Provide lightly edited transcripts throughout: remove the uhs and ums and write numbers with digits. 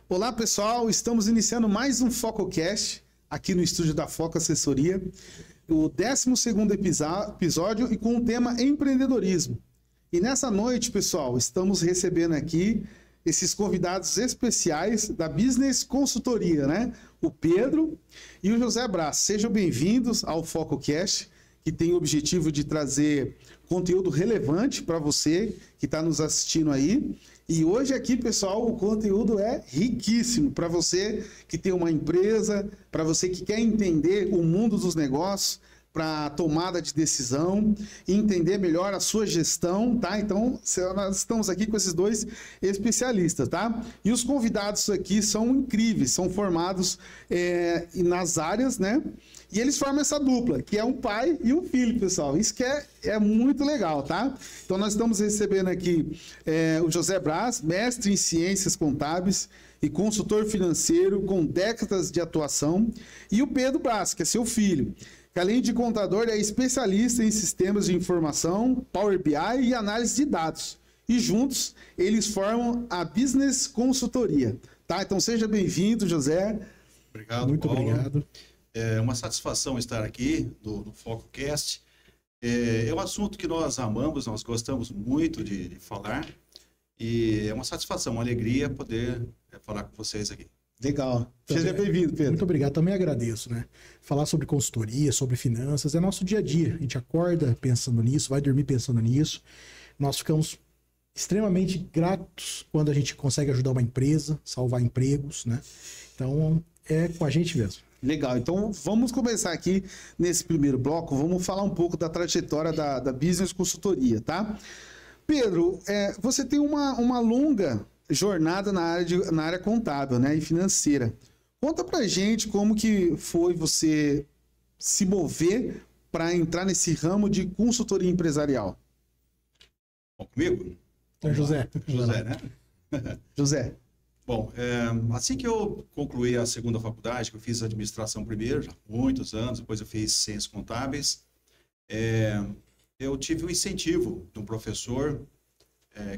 Olá pessoal, estamos iniciando mais um FocoCast aqui no estúdio da Foco Assessoria, o 12º episódio e com o tema empreendedorismo. E nessa noite, pessoal, estamos recebendo aqui esses convidados especiais da Business Consultoria, né? O Pedro e o José Brás. Sejam bem-vindos ao FocoCast, que tem o objetivo de trazer conteúdo relevante para você que está nos assistindo aí. E hoje aqui, pessoal, o conteúdo é riquíssimo para você que tem uma empresa, para você que quer entender o mundo dos negócios, para tomada de decisão e entender melhor a sua gestão, tá? Então, nós estamos aqui com esses dois especialistas, tá? E os convidados aqui são incríveis, são formados nas áreas, né? E eles formam essa dupla, que é um pai e um filho, pessoal. Isso que é muito legal, tá? Então, nós estamos recebendo aqui o José Brás, mestre em Ciências Contábeis e consultor financeiro com décadas de atuação, e o Pedro Brás, que é seu filho, que além de contador é especialista em sistemas de informação, Power BI e análise de dados. E juntos, eles formam a Business Consultoria, tá? Então, seja bem-vindo, José. Obrigado, Muito Paulo. obrigado. É uma satisfação estar aqui no FocoCast. É um assunto que nós amamos, nós gostamos muito de falar. E é uma satisfação, uma alegria poder falar com vocês aqui. Legal. Seja bem-vindo, Pedro. Muito obrigado. Também agradeço, né? Falar sobre consultoria, sobre finanças, é nosso dia a dia. A gente acorda pensando nisso, vai dormir pensando nisso. Nós ficamos extremamente gratos quando a gente consegue ajudar uma empresa, salvar empregos, né? Então, é com a gente mesmo. Legal, então vamos começar aqui nesse primeiro bloco, vamos falar um pouco da trajetória da Business Consultoria, tá? Pedro, você tem uma longa jornada na área contábil, né, e financeira. Conta pra gente como que foi você se mover para entrar nesse ramo de consultoria empresarial. Bom, comigo? José. José, né? José. Bom, assim que eu concluí a segunda faculdade, que eu fiz administração primeiro, já há muitos anos, depois eu fiz ciências contábeis, eu tive um incentivo de um professor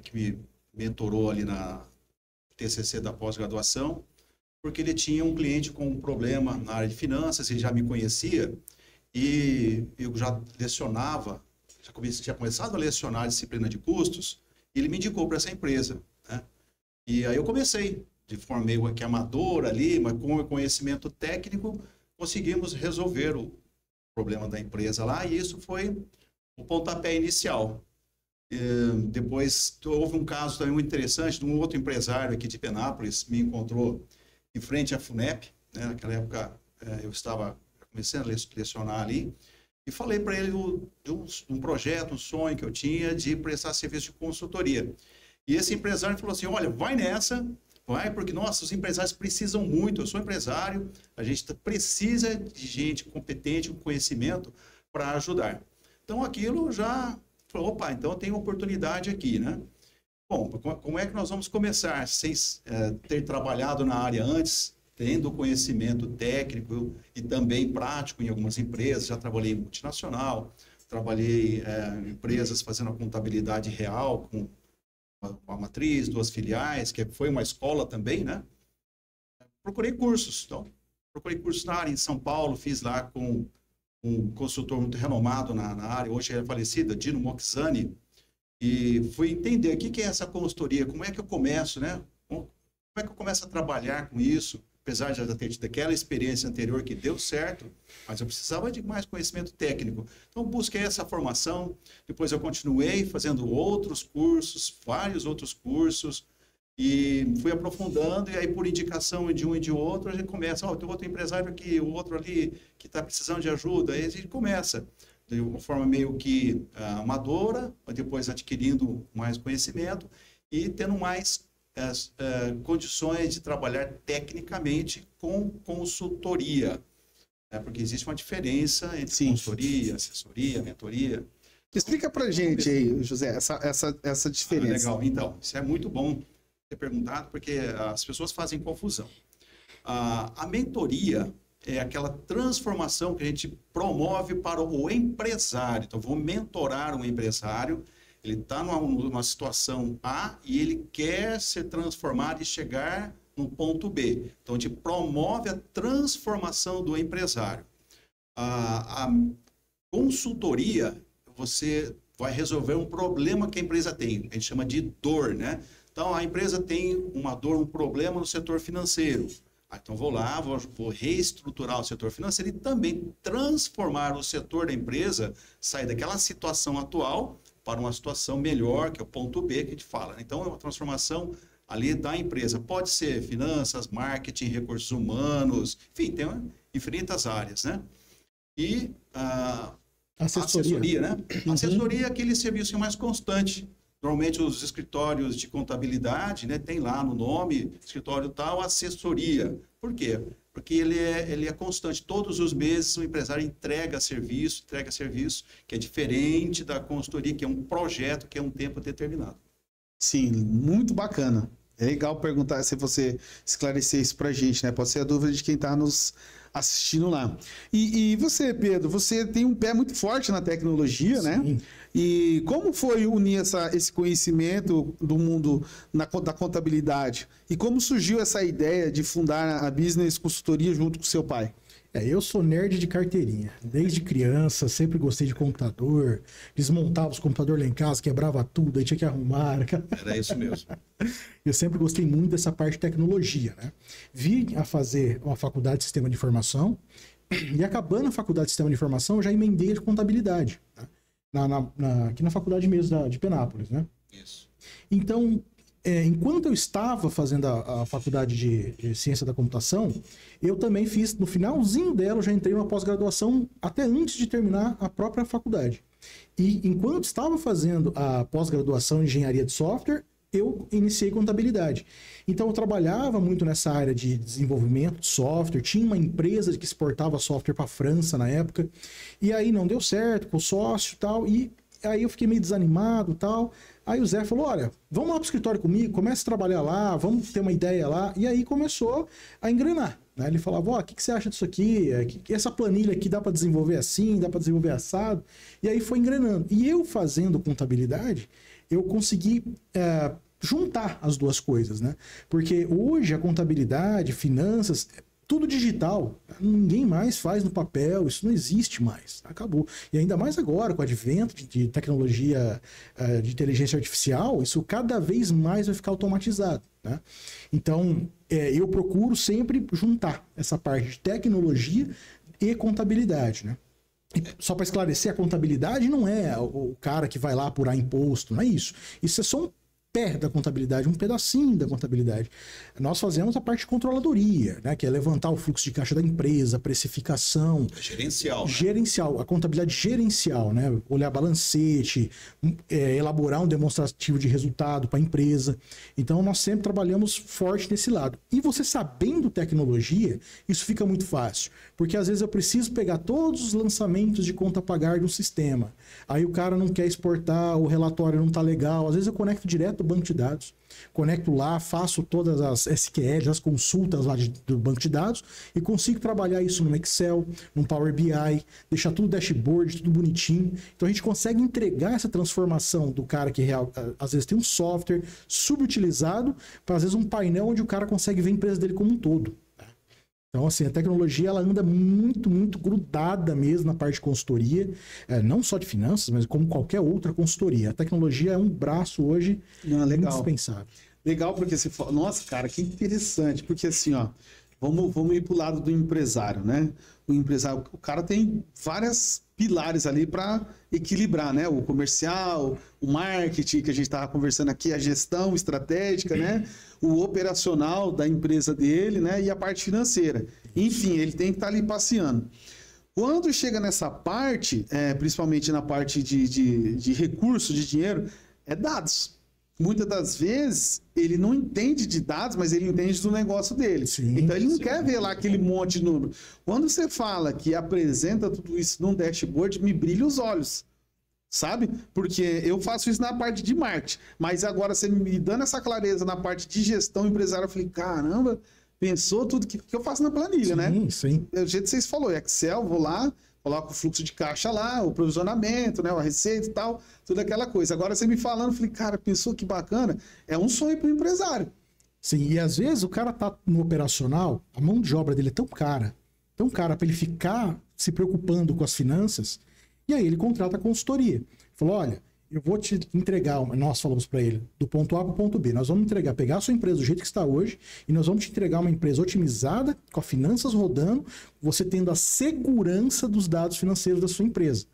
que me mentorou ali na TCC da pós-graduação, porque ele tinha um cliente com um problema na área de finanças, ele já me conhecia e eu já lecionava, tinha começado a lecionar a disciplina de custos, e ele me indicou para essa empresa, né? E aí eu comecei, de forma meio que amadora ali, mas com o conhecimento técnico, conseguimos resolver o problema da empresa lá, e isso foi o pontapé inicial. Depois, houve um caso também muito interessante, de um outro empresário aqui de Penápolis, me encontrou em frente à FUNEP, né? Naquela época eu estava começando a lecionar ali, e falei para ele de um projeto, um sonho que eu tinha de prestar serviço de consultoria. E esse empresário falou assim, olha, vai nessa, vai, porque, nossa, os empresários precisam muito, eu sou empresário, a gente precisa de gente competente, com conhecimento para ajudar. Então, aquilo já falou, opa, então eu tenho oportunidade aqui, né? Bom, como é que nós vamos começar? Sem ter trabalhado na área antes, tendo conhecimento técnico e também prático em algumas empresas, já trabalhei em multinacional, trabalhei em empresas fazendo a contabilidade real, com uma matriz, 2 filiais, que foi uma escola também, né? Procurei cursos, então, procurei cursos na área em São Paulo, fiz lá com um consultor muito renomado na área, hoje é falecido, Dino Moxani, e fui entender o que é essa consultoria, como é que eu começo, né? Como é que eu começo a trabalhar com isso, apesar de já ter tido aquela experiência anterior que deu certo, mas eu precisava de mais conhecimento técnico. Então, busquei essa formação, depois eu continuei fazendo outros cursos, vários outros cursos, e fui aprofundando, e aí por indicação de um e de outro, a gente começa, tem outro empresário aqui, o outro ali, que está precisando de ajuda, aí a gente começa de uma forma meio que amadora, mas depois adquirindo mais conhecimento e tendo mais condições de trabalhar tecnicamente com consultoria, né? Porque existe uma diferença entre consultoria, assessoria, mentoria. Explica pra gente aí, José, essa diferença. Legal, então, isso é muito bom ter perguntado, porque as pessoas fazem confusão. A mentoria é aquela transformação que a gente promove para o empresário. Então, vou mentorar um empresário, ele está numa situação A e ele quer ser transformado e chegar no ponto B. Então, a gente promove a transformação do empresário. A consultoria, você vai resolver um problema que a empresa tem. A gente chama de dor, né? Então, a empresa tem uma dor, um problema no setor financeiro. Então, vou lá, vou reestruturar o setor financeiro e também transformar o setor da empresa, sair daquela situação atual para uma situação melhor, que é o ponto B que a gente fala. Então, é uma transformação ali da empresa. Pode ser finanças, marketing, recursos humanos, enfim, tem infinitas áreas, né? E assessoria, né? Uhum. Assessoria é aquele serviço mais constante. Normalmente os escritórios de contabilidade, né, tem lá no nome, escritório tal, assessoria. Por quê? Porque ele é constante. Todos os meses o empresário entrega serviço, que é diferente da consultoria, que é um projeto, que é um tempo determinado. Sim, muito bacana. É legal perguntar se você esclarecer isso pra gente, né? Pode ser a dúvida de quem está nos assistindo lá. E você, Pedro, você tem um pé muito forte na tecnologia, Sim. né? E como foi unir esse conhecimento do mundo da contabilidade? E como surgiu essa ideia de fundar a Business Consultoria junto com seu pai? Eu sou nerd de carteirinha. Desde criança, sempre gostei de computador. Desmontava os computadores lá em casa, quebrava tudo, aí tinha que arrumar. Era isso mesmo. Eu sempre gostei muito dessa parte de tecnologia, né? Vim a fazer uma faculdade de Sistema de Informação e acabando a faculdade de Sistema de Informação, eu já emendei a contabilidade, tá? Aqui na faculdade mesmo de Penápolis, né? Isso. Então, enquanto eu estava fazendo a faculdade de Ciência da Computação, eu também fiz, no finalzinho dela, eu já entrei numa pós-graduação até antes de terminar a própria faculdade. E enquanto estava fazendo a pós-graduação em Engenharia de Software, eu iniciei contabilidade. Então eu trabalhava muito nessa área de desenvolvimento de software, tinha uma empresa que exportava software para a França na época, e aí não deu certo com o sócio e tal, e aí eu fiquei meio desanimado e tal. Aí o Zé falou, olha, vamos lá pro escritório comigo, começa a trabalhar lá, vamos ter uma ideia lá, e aí começou a engrenar, né? Ele falava, ó, o que você acha disso aqui? Essa planilha aqui dá para desenvolver assim, dá para desenvolver assado, e aí foi engrenando. E eu fazendo contabilidade, eu consegui juntar as duas coisas, né? Porque hoje a contabilidade, finanças, tudo digital. Ninguém mais faz no papel, isso não existe mais. Acabou. E ainda mais agora, com o advento de tecnologia de inteligência artificial, isso cada vez mais vai ficar automatizado, né? Então, eu procuro sempre juntar essa parte de tecnologia e contabilidade, né? E só para esclarecer, a contabilidade não é o cara que vai lá apurar imposto, não é isso. Isso é só um pé da contabilidade, um pedacinho da contabilidade. Nós fazemos a parte de controladoria, né, que é levantar o fluxo de caixa da empresa, precificação. Gerencial. Né? Gerencial, a contabilidade gerencial, né? Olhar balancete, elaborar um demonstrativo de resultado para a empresa. Então, nós sempre trabalhamos forte nesse lado. E você sabendo tecnologia, isso fica muito fácil. Porque às vezes eu preciso pegar todos os lançamentos de conta a pagar de um sistema. Aí o cara não quer exportar, o relatório não está legal. Às vezes eu conecto direto banco de dados, conecto lá, faço todas as SQLs, as consultas lá do banco de dados e consigo trabalhar isso no Excel, no Power BI, deixar tudo dashboard, tudo bonitinho. Então a gente consegue entregar essa transformação do cara que às vezes tem um software subutilizado para às vezes um painel onde o cara consegue ver a empresa dele como um todo. Então, assim, a tecnologia ela anda muito, muito grudada mesmo na parte de consultoria, não só de finanças, mas como qualquer outra consultoria. A tecnologia é um braço hoje indispensável. Legal, porque você fala, nossa, cara, que interessante, porque assim, ó, vamos ir pro lado do empresário, né? O empresário, o cara tem várias pilares ali para equilibrar, né? O comercial, o marketing, que a gente estava conversando aqui, a gestão estratégica, né? O operacional da empresa dele, né? E a parte financeira. Enfim, ele tem que estar ali passeando. Quando chega nessa parte, principalmente na parte de recurso, de dinheiro, é dados. Muitas das vezes, ele não entende de dados, mas ele entende do negócio dele. Sim, então, ele não quer ver lá aquele monte de número. Quando você fala que apresenta tudo isso num dashboard, me brilha os olhos, sabe? Porque eu faço isso na parte de marketing, mas agora você me dando essa clareza na parte de gestão empresarial, eu falei, caramba, pensou tudo que eu faço na planilha, sim, né? Sim. Do jeito que vocês falaram, Excel, vou lá, coloco o fluxo de caixa lá, o provisionamento, né, a receita e tal, tudo aquela coisa. Agora você me falando, eu falei, cara, pensou que bacana? É um sonho para o empresário. Sim, e às vezes o cara tá no operacional, a mão de obra dele é tão cara para ele ficar se preocupando com as finanças, e aí ele contrata a consultoria. Falou, olha, eu vou te entregar, nós falamos para ele, do ponto A para o ponto B, nós vamos pegar a sua empresa do jeito que está hoje, e nós vamos te entregar uma empresa otimizada, com as finanças rodando, você tendo a segurança dos dados financeiros da sua empresa.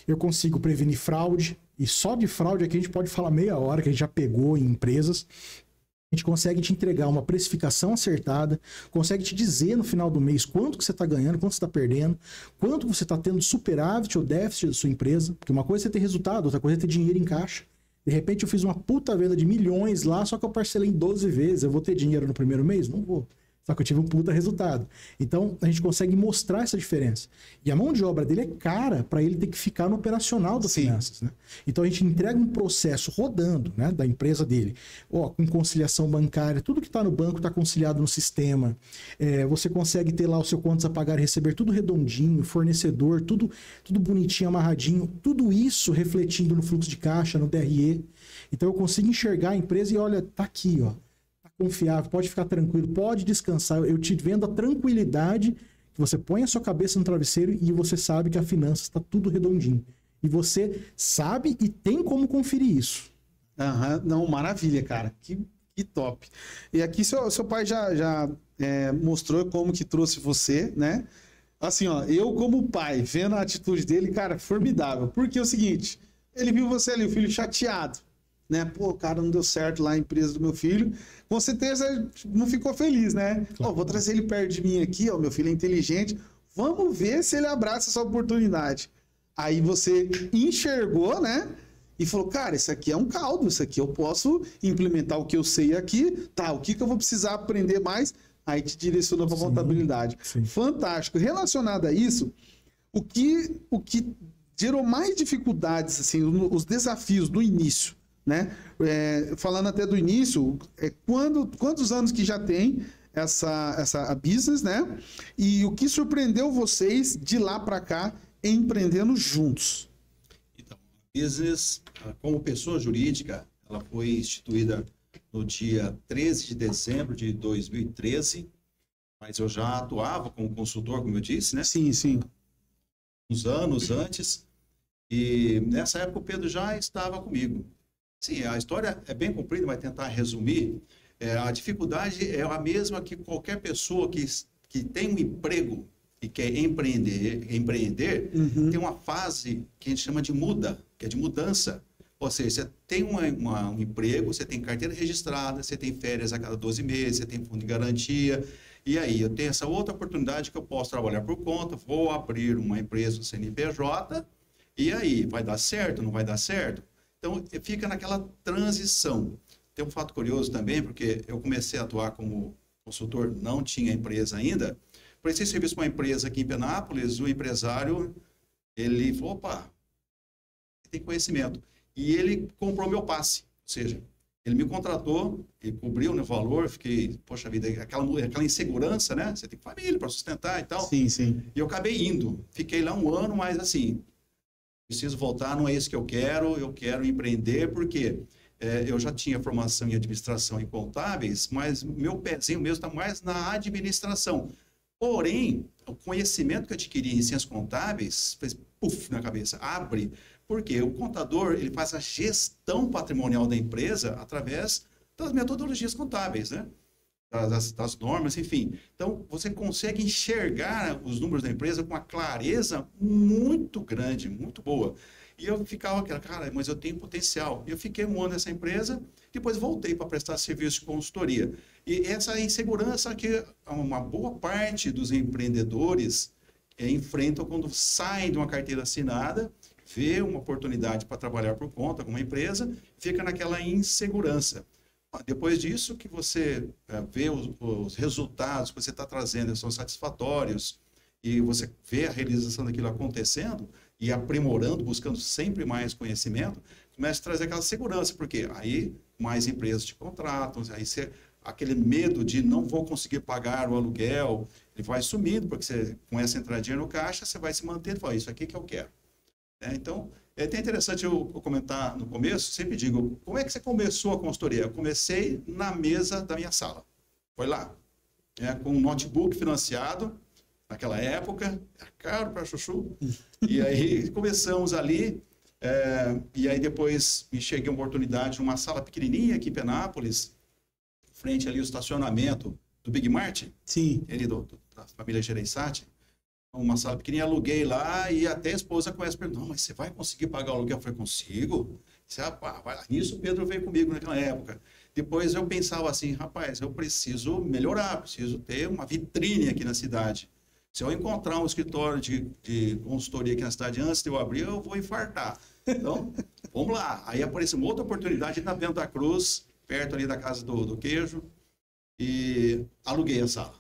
Eu consigo prevenir fraude, e só de fraude aqui a gente pode falar meia hora, que a gente já pegou em empresas. A gente consegue te entregar uma precificação acertada, consegue te dizer no final do mês quanto que você está ganhando, quanto você está perdendo, quanto você está tendo superávit ou déficit da sua empresa, porque uma coisa é você ter resultado, outra coisa é ter dinheiro em caixa. De repente eu fiz uma puta venda de milhões lá, só que eu parcelei em 12 vezes, eu vou ter dinheiro no primeiro mês? Não vou. Só que eu tive um puta resultado. Então, a gente consegue mostrar essa diferença. E a mão de obra dele é cara para ele ter que ficar no operacional das finanças, né? Então, a gente entrega um processo rodando, né, da empresa dele. Ó, com conciliação bancária, tudo que está no banco está conciliado no sistema. Você consegue ter lá o seu contas a pagar e receber tudo redondinho, fornecedor, tudo bonitinho, amarradinho. Tudo isso refletindo no fluxo de caixa, no DRE. Então, eu consigo enxergar a empresa e olha, tá aqui, ó. Confiável, pode ficar tranquilo, pode descansar. Eu te vendo a tranquilidade que você põe a sua cabeça no travesseiro e você sabe que a finança está tudo redondinho. E você sabe e tem como conferir isso. Não, maravilha, cara. Que top. E aqui seu pai já mostrou como que trouxe você, né? Assim, ó, eu como pai, vendo a atitude dele, cara, formidável. Porque é o seguinte, ele viu você ali, o filho chateado, né? Pô, cara, não deu certo lá a empresa do meu filho. Com certeza não ficou feliz, né? Ó, vou trazer ele perto de mim aqui, ó, meu filho é inteligente. Vamos ver se ele abraça essa oportunidade. Aí você enxergou, né? E falou, cara, isso aqui é um caldo, isso aqui eu posso implementar o que eu sei aqui, tá? O que eu vou precisar aprender mais? Aí te direcionou para a contabilidade. Sim. Fantástico. Relacionado a isso, o que gerou mais dificuldades, assim, os desafios do início, né? Falando até do início, quantos anos que já tem essa business, né? E o que surpreendeu vocês de lá para cá empreendendo juntos? Então, a business, como pessoa jurídica, ela foi instituída no dia 13 de dezembro de 2013, mas eu já atuava como consultor, como eu disse, né? Sim, sim. Uns anos antes, e nessa época o Pedro já estava comigo. Sim, a história é bem comprida, mas tentar resumir. A dificuldade é a mesma que qualquer pessoa que tem um emprego e quer empreender, tem uma fase que a gente chama de muda, que é de mudança. Ou seja, você tem um emprego, você tem carteira registrada, você tem férias a cada 12 meses, você tem fundo de garantia, e aí eu tenho essa outra oportunidade que eu posso trabalhar por conta, vou abrir uma empresa, CNPJ, e aí, vai dar certo, não vai dar certo? Então, fica naquela transição. Tem um fato curioso também, porque eu comecei a atuar como consultor, não tinha empresa ainda, prestei serviço para uma empresa aqui em Penápolis, o empresário, ele falou, opa, tem conhecimento. E ele comprou meu passe, ou seja, ele me contratou, ele cobriu o valor, fiquei, poxa vida, aquela insegurança, né? Você tem família para sustentar e tal. Sim, sim. E eu acabei indo. Fiquei lá um ano, mas assim, preciso voltar, não é isso que eu quero empreender, porque eu já tinha formação em administração e contábeis, mas meu pezinho mesmo está mais na administração. Porém, o conhecimento que eu adquiri em ciências contábeis fez puf na cabeça, abre, porque o contador ele faz a gestão patrimonial da empresa através das metodologias contábeis, né? Das normas, enfim. Então, você consegue enxergar os números da empresa com uma clareza muito grande, muito boa. E eu ficava aquela, cara, mas eu tenho potencial. E eu fiquei um ano nessa empresa, depois voltei para prestar serviço de consultoria. E essa insegurança que uma boa parte dos empreendedores enfrentam quando saem de uma carteira assinada, vê uma oportunidade para trabalhar por conta com uma empresa, fica naquela insegurança. Depois disso, que você vê os resultados que você está trazendo são satisfatórios e você vê a realização daquilo acontecendo e aprimorando, buscando sempre mais conhecimento, começa a trazer aquela segurança, porque aí mais empresas te contratam, aí aquele medo de não vou conseguir pagar o aluguel, ele vai sumindo, porque você começa a entrar dinheiro no caixa, você vai se manter e fala, isso aqui que eu quero. Então, É até interessante eu comentar no começo, sempre digo, como é que você começou a consultoria? Eu comecei na mesa da minha sala. Foi lá, com um notebook financiado, naquela época, era caro para chuchu. E aí começamos ali, e aí depois me cheguei a uma oportunidade numa sala pequenininha aqui em Penápolis, frente ali o estacionamento do Big Mart. Sim. Ele da família Gereissati. Uma sala pequenininha, aluguei lá e até a esposa começa a perguntar, mas você vai conseguir pagar o aluguel? Eu falei, consigo? Você, rapaz, vai lá. Nisso o Pedro veio comigo naquela época. Depois eu pensava assim, rapaz, eu preciso melhorar, preciso ter uma vitrine aqui na cidade. Se eu encontrar um escritório de consultoria aqui na cidade antes de eu abrir, eu vou infartar. Então, vamos lá. Aí apareceu uma outra oportunidade na Bento da Cruz, perto ali da Casa do Queijo, e aluguei a sala.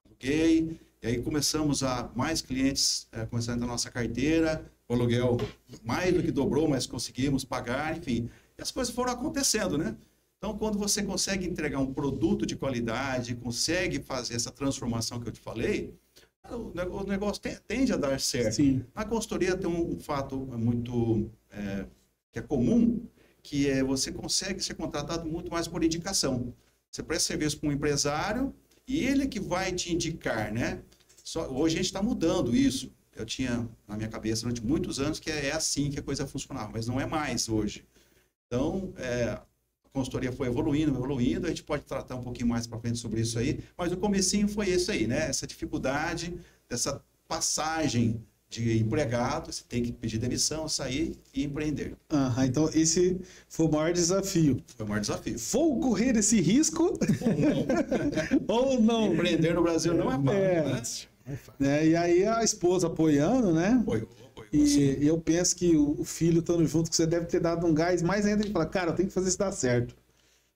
Aluguei. E aí começamos a mais clientes começando a nossa carteira, o aluguel mais do que dobrou, mas conseguimos pagar, enfim. E as coisas foram acontecendo, né? Então, quando você consegue entregar um produto de qualidade, consegue fazer essa transformação que eu te falei, o negócio tende a dar certo. Sim. Na consultoria tem um fato muito que é comum, que é você consegue ser contratado muito mais por indicação. Você presta serviço para um empresário e ele que vai te indicar, né? Hoje a gente está mudando isso. Eu tinha na minha cabeça durante muitos anos que é assim que a coisa funcionava, mas não é mais hoje. Então, a consultoria foi evoluindo, a gente pode tratar um pouquinho mais para frente sobre isso aí, mas o comecinho foi isso aí, né? Essa dificuldade, dessa passagem de empregado, você tem que pedir demissão, sair e empreender. Então esse foi o maior desafio. Foi o maior desafio. Vou correr esse risco ou não? Empreender no Brasil não é fácil, né? E aí a esposa apoiando, né? Apoiou. E eu penso que o filho estando junto, que você deve ter dado um gás mais ainda de falar, cara, eu tenho que fazer isso dar certo,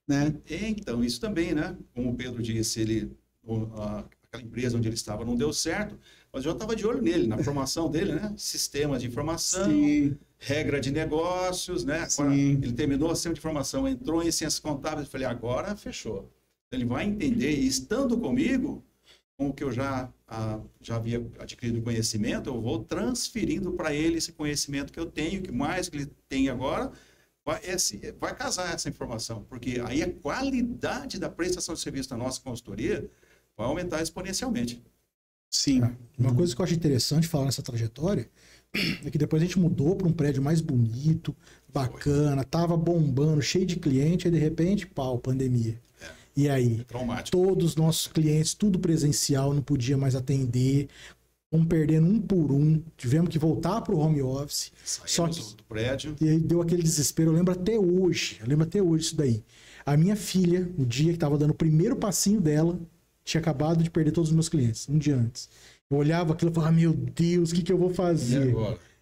né? Então, isso também, né? Como o Pedro disse, aquela empresa onde ele estava não deu certo, mas eu já estava de olho nele, na formação dele, né? Sistema de informação, sim, regra de negócios, né? Agora, ele terminou o sistema de informação, entrou em ciências contábeis, eu falei, agora fechou. Ele vai entender, e estando comigo, com o que eu já havia adquirido conhecimento, eu vou transferindo para ele esse conhecimento que eu tenho, que mais que ele tem agora, vai casar essa informação, porque aí a qualidade da prestação de serviço da nossa consultoria vai aumentar exponencialmente. Sim. Uma coisa que eu acho interessante falar nessa trajetória é que depois a gente mudou para um prédio mais bonito, bacana, tava bombando, cheio de cliente, aí de repente, pandemia. E aí, todos os nossos clientes, tudo presencial, não podia mais atender, vamos perdendo um por um, tivemos que voltar para o home office. Só que do prédio. E aí deu aquele desespero, eu lembro até hoje isso daí. A minha filha, no dia que estava dando o primeiro passinho dela, tinha acabado de perder todos os meus clientes, um dia antes. Eu olhava aquilo e falava, meu Deus, o que eu vou fazer?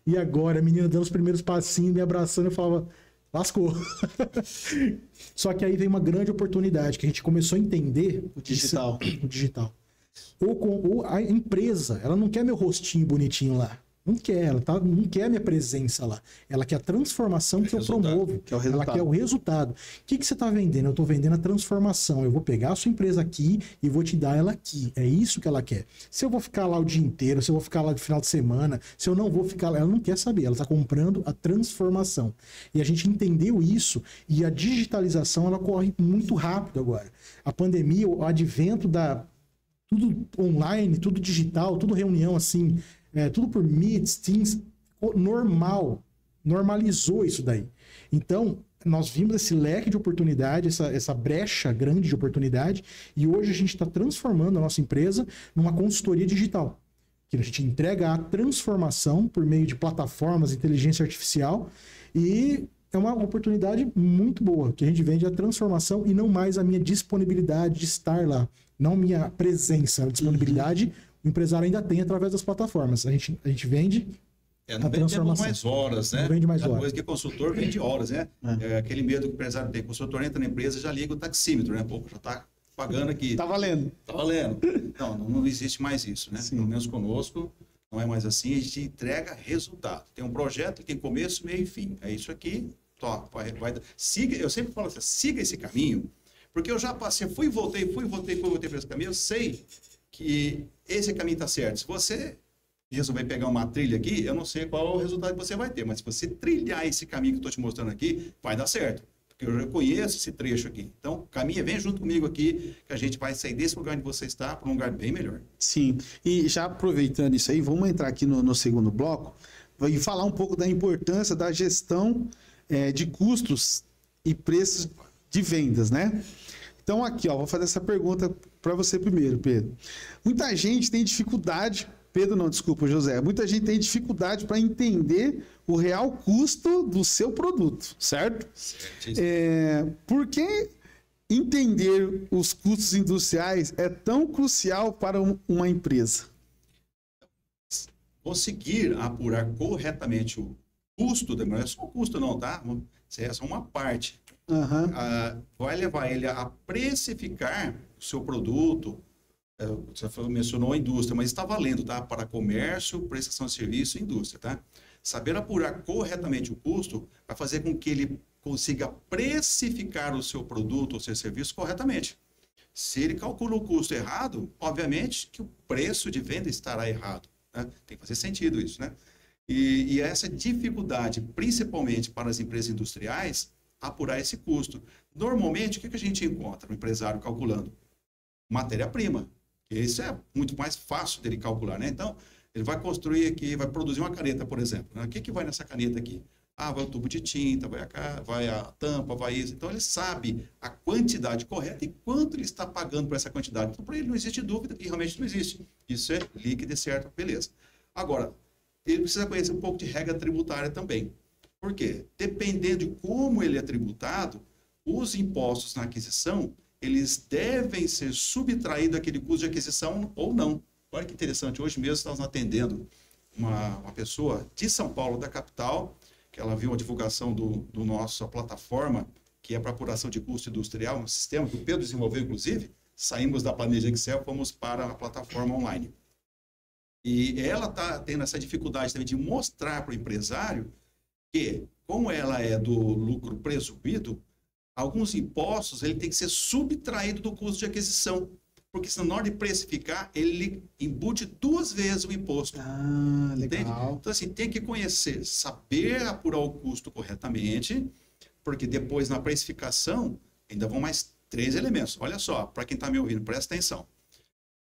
E agora? A menina dando os primeiros passinhos, me abraçando, eu falava... Lascou. Só que aí vem uma grande oportunidade, que a gente começou a entender o digital. Ou a empresa, ela não quer meu rostinho bonitinho lá. Não quer, não quer a minha presença lá. Ela quer a transformação que eu promovo. Que é o resultado. Ela quer o resultado. O que você está vendendo? Eu estou vendendo a transformação. Eu vou pegar a sua empresa aqui e vou te dar ela aqui. É isso que ela quer. Se eu vou ficar lá o dia inteiro, se eu vou ficar lá de final de semana, se eu não vou ficar lá, ela não quer saber. Ela está comprando a transformação. E a gente entendeu isso e a digitalização ela corre muito rápido agora. A pandemia, o advento tudo online, tudo digital, tudo reunião assim... tudo por Meets, Teams, normalizou isso daí. Então, nós vimos esse leque de oportunidade, essa brecha grande de oportunidade, e hoje a gente está transformando a nossa empresa numa consultoria digital, que a gente entrega a transformação por meio de plataformas, inteligência artificial, e é uma oportunidade muito boa, que a gente vende a transformação e não mais a minha disponibilidade de estar lá, não minha presença, a disponibilidade... O empresário ainda tem através das plataformas. A gente vende não vendemos mais horas, né? Não vende mais horas. Coisa que consultor vende horas, né? Aquele medo que o empresário tem. O consultor entra na empresa e já liga o taxímetro, né? Pô, já está pagando aqui. Tá valendo. Tá valendo. Não existe mais isso, né? Sim. Pelo menos conosco, não é mais assim. A gente entrega resultado. Tem um projeto que tem começo, meio e fim. É isso aqui. Siga, eu sempre falo assim, siga esse caminho, porque eu já passei, fui e voltei para esse caminho, eu sei que esse caminho está certo. Se você resolver pegar uma trilha aqui, eu não sei qual é o resultado que você vai ter, mas se você trilhar esse caminho que eu estou te mostrando aqui, vai dar certo. Porque eu já conheço esse trecho aqui. Então, caminha, vem junto comigo aqui, que a gente vai sair desse lugar onde você está para um lugar bem melhor. Sim, e já aproveitando isso aí, vamos entrar aqui no segundo bloco e falar um pouco da importância da gestão de custos e preços de vendas, né? Então aqui, ó, vou fazer essa pergunta para você primeiro, Pedro. Muita gente tem dificuldade, Pedro não, desculpa, José, muita gente tem dificuldade para entender o real custo do seu produto, certo? Por que entender os custos industriais é tão crucial para uma empresa? Conseguir apurar corretamente o custo, não é só o custo não, tá? Essa é só uma parte. Vai levar ele a precificar o seu produto. Você mencionou a indústria, mas está valendo, tá? Para comércio, prestação de serviço e indústria, tá? Saber apurar corretamente o custo vai fazer com que ele consiga precificar o seu produto ou seu serviço corretamente. Se ele calcula o custo errado, obviamente que o preço de venda estará errado, né? Tem que fazer sentido isso, né? E essa dificuldade, principalmente para as empresas industriais, apurar esse custo. Normalmente, o que a gente encontra no empresário calculando? Matéria-prima. Isso é muito mais fácil dele calcular, né? Então, ele vai construir aqui, vai produzir uma caneta, por exemplo, né? O que vai nessa caneta aqui? Vai o tubo de tinta, vai a tampa, vai isso. Então, ele sabe a quantidade correta e quanto ele está pagando por essa quantidade. Então, para ele não existe dúvida e realmente não existe. Isso é líquido e certo, beleza. Agora, ele precisa conhecer um pouco de regra tributária também. Por quê? Dependendo de como ele é tributado, os impostos na aquisição, eles devem ser subtraídos daquele custo de aquisição ou não. Olha que interessante, hoje mesmo estamos atendendo uma pessoa de São Paulo, da capital, que ela viu a divulgação do nossa plataforma, que é para apuração de custo industrial, um sistema que o Pedro desenvolveu, inclusive. Saímos da planilha Excel, fomos para a plataforma online. E ela está tendo essa dificuldade também de mostrar para o empresário que, como ela é do lucro presumido, alguns impostos ele tem que ser subtraído do custo de aquisição, porque senão, na hora de precificar, ele embute 2 vezes o imposto. Legal. Entende? Então, assim, tem que conhecer, saber apurar o custo corretamente, porque depois, na precificação, ainda vão mais 3 elementos. Olha só, para quem está me ouvindo, presta atenção.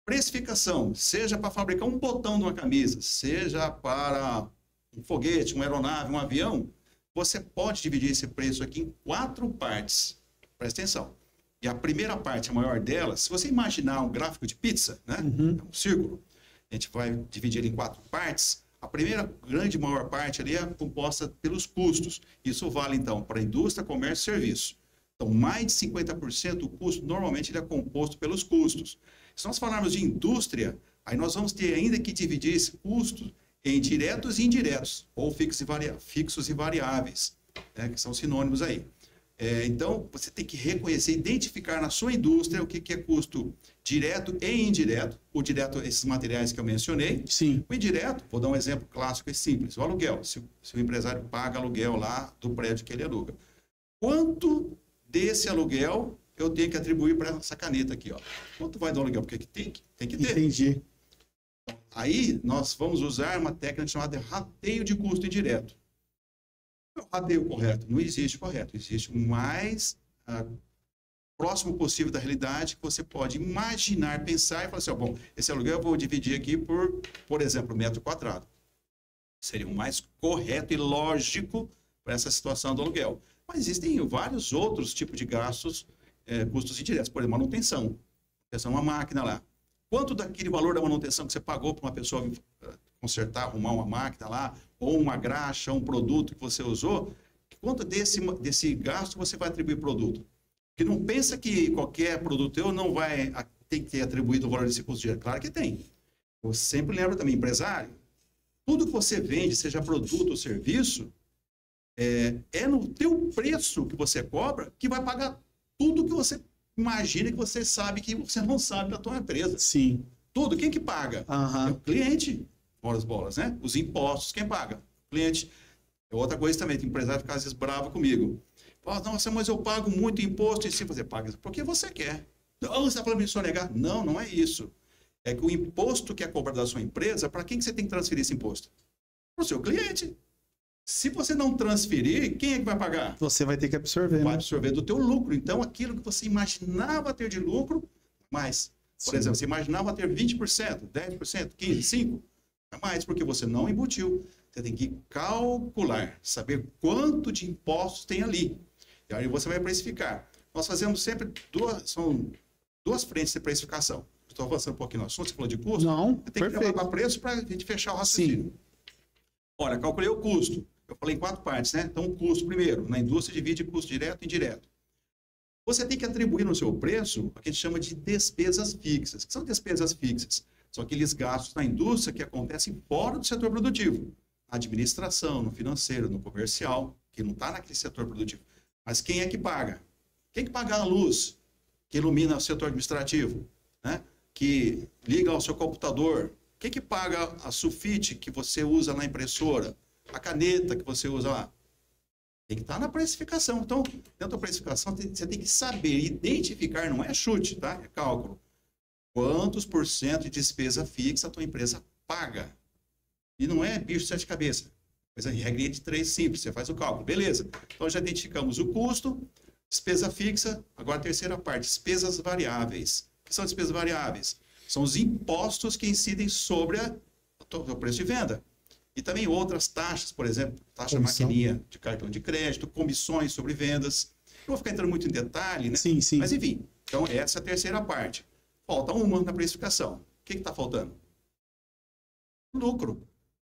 Precificação, seja para fabricar um botão de uma camisa, seja para um foguete, uma aeronave, um avião, você pode dividir esse preço aqui em 4 partes. Presta atenção. E a primeira parte, a maior delas, se você imaginar um gráfico de pizza, né? Um círculo, a gente vai dividir ele em 4 partes. A primeira grande maior parte ali é composta pelos custos. Isso vale, então, para indústria, comércio e serviço. Então, mais de 50% do custo, normalmente, ele é composto pelos custos. Se nós falarmos de indústria, aí nós vamos ter ainda que dividir esse custo em diretos e indiretos, ou fixos e variáveis, né, que são sinônimos aí. Então, você tem que reconhecer, identificar na sua indústria o que é custo direto e indireto. O direto, esses materiais que eu mencionei. Sim. O indireto, vou dar um exemplo clássico e simples, o aluguel. Se o empresário paga aluguel lá do prédio que ele aluga. Quanto desse aluguel eu tenho que atribuir para essa caneta aqui, ó? Quanto vai do aluguel? Porque tem que ter. Entendi. Aí, nós vamos usar uma técnica chamada rateio de custo indireto. O rateio correto não existe correto. Existe o mais próximo possível da realidade que você pode imaginar, pensar e falar assim, bom, esse aluguel eu vou dividir aqui por exemplo, metro quadrado. Seria o mais correto e lógico para essa situação do aluguel. Mas existem vários outros tipos de gastos, custos indiretos. Por exemplo, manutenção. Uma máquina lá. Quanto daquele valor da manutenção que você pagou para uma pessoa consertar, arrumar uma máquina lá, ou uma graxa, um produto que você usou, quanto desse gasto você vai atribuir produto? Porque não pensa que qualquer produto teu não vai ter que ter atribuído o valor desse custo direto. Claro que tem. Eu sempre lembro também, empresário, tudo que você vende, seja produto ou serviço, é no teu preço que você cobra que vai pagar tudo que você imagina que você sabe que você não sabe da tua empresa. Sim. Tudo. Quem que paga? É o cliente. Fora as bolas, né? Os impostos, quem paga? O cliente. Outra coisa também, tem empresário ficar às vezes bravo comigo. Fala, nossa, mas eu pago muito imposto. E se você paga, porque você quer. Não, você está falando de sonegar? Não, não é isso. é que o imposto que é cobrado da sua empresa, para quem que você tem que transferir esse imposto? Para o seu cliente. Se você não transferir, quem é que vai pagar? Você vai ter que absorver. Vai Né? absorver do teu lucro. Então, aquilo que você imaginava ter de lucro, mais. Por Sim. exemplo, você imaginava ter 20%, 10%, 15%, 5%. É mais, porque você não embutiu. Você tem que calcular, saber quanto de impostos tem ali. E aí você vai precificar. Nós fazemos sempre duas frentes de precificação. Estou avançando um pouquinho no assunto, você falou de custo. Não, Tem que levar para preço para a gente fechar o raciocínio. Ora, calculei o custo. Eu falei em 4 partes, né? Então, o custo, primeiro, na indústria divide custo direto e indireto. Você tem que atribuir no seu preço o que a gente chama de despesas fixas. O que são despesas fixas? São aqueles gastos na indústria que acontecem fora do setor produtivo. Na administração, no financeiro, no comercial, que não está naquele setor produtivo. Mas quem é que paga? Quem é que paga a luz que ilumina o setor administrativo? Né? Que liga ao seu computador? Quem que paga a sulfite que você usa na impressora? A caneta que você usa lá? Tem que estar na precificação. Então, dentro da precificação, você tem que saber identificar, não é chute, tá? É cálculo. Quantos por cento de despesa fixa a tua empresa paga? E não é bicho de 7 cabeças. Mas a regrinha de 3 simples, você faz o cálculo. Beleza. Então, já identificamos o custo, despesa fixa. Agora, a terceira parte, despesas variáveis. O que são despesas variáveis? São os impostos que incidem sobre o preço de venda. E também outras taxas, por exemplo, taxa maquininha de cartão de crédito, comissões sobre vendas. Não vou ficar entrando muito em detalhe, né? Sim, sim. Mas, enfim, então essa é a terceira parte. Falta uma na precificação. O que está faltando? Lucro.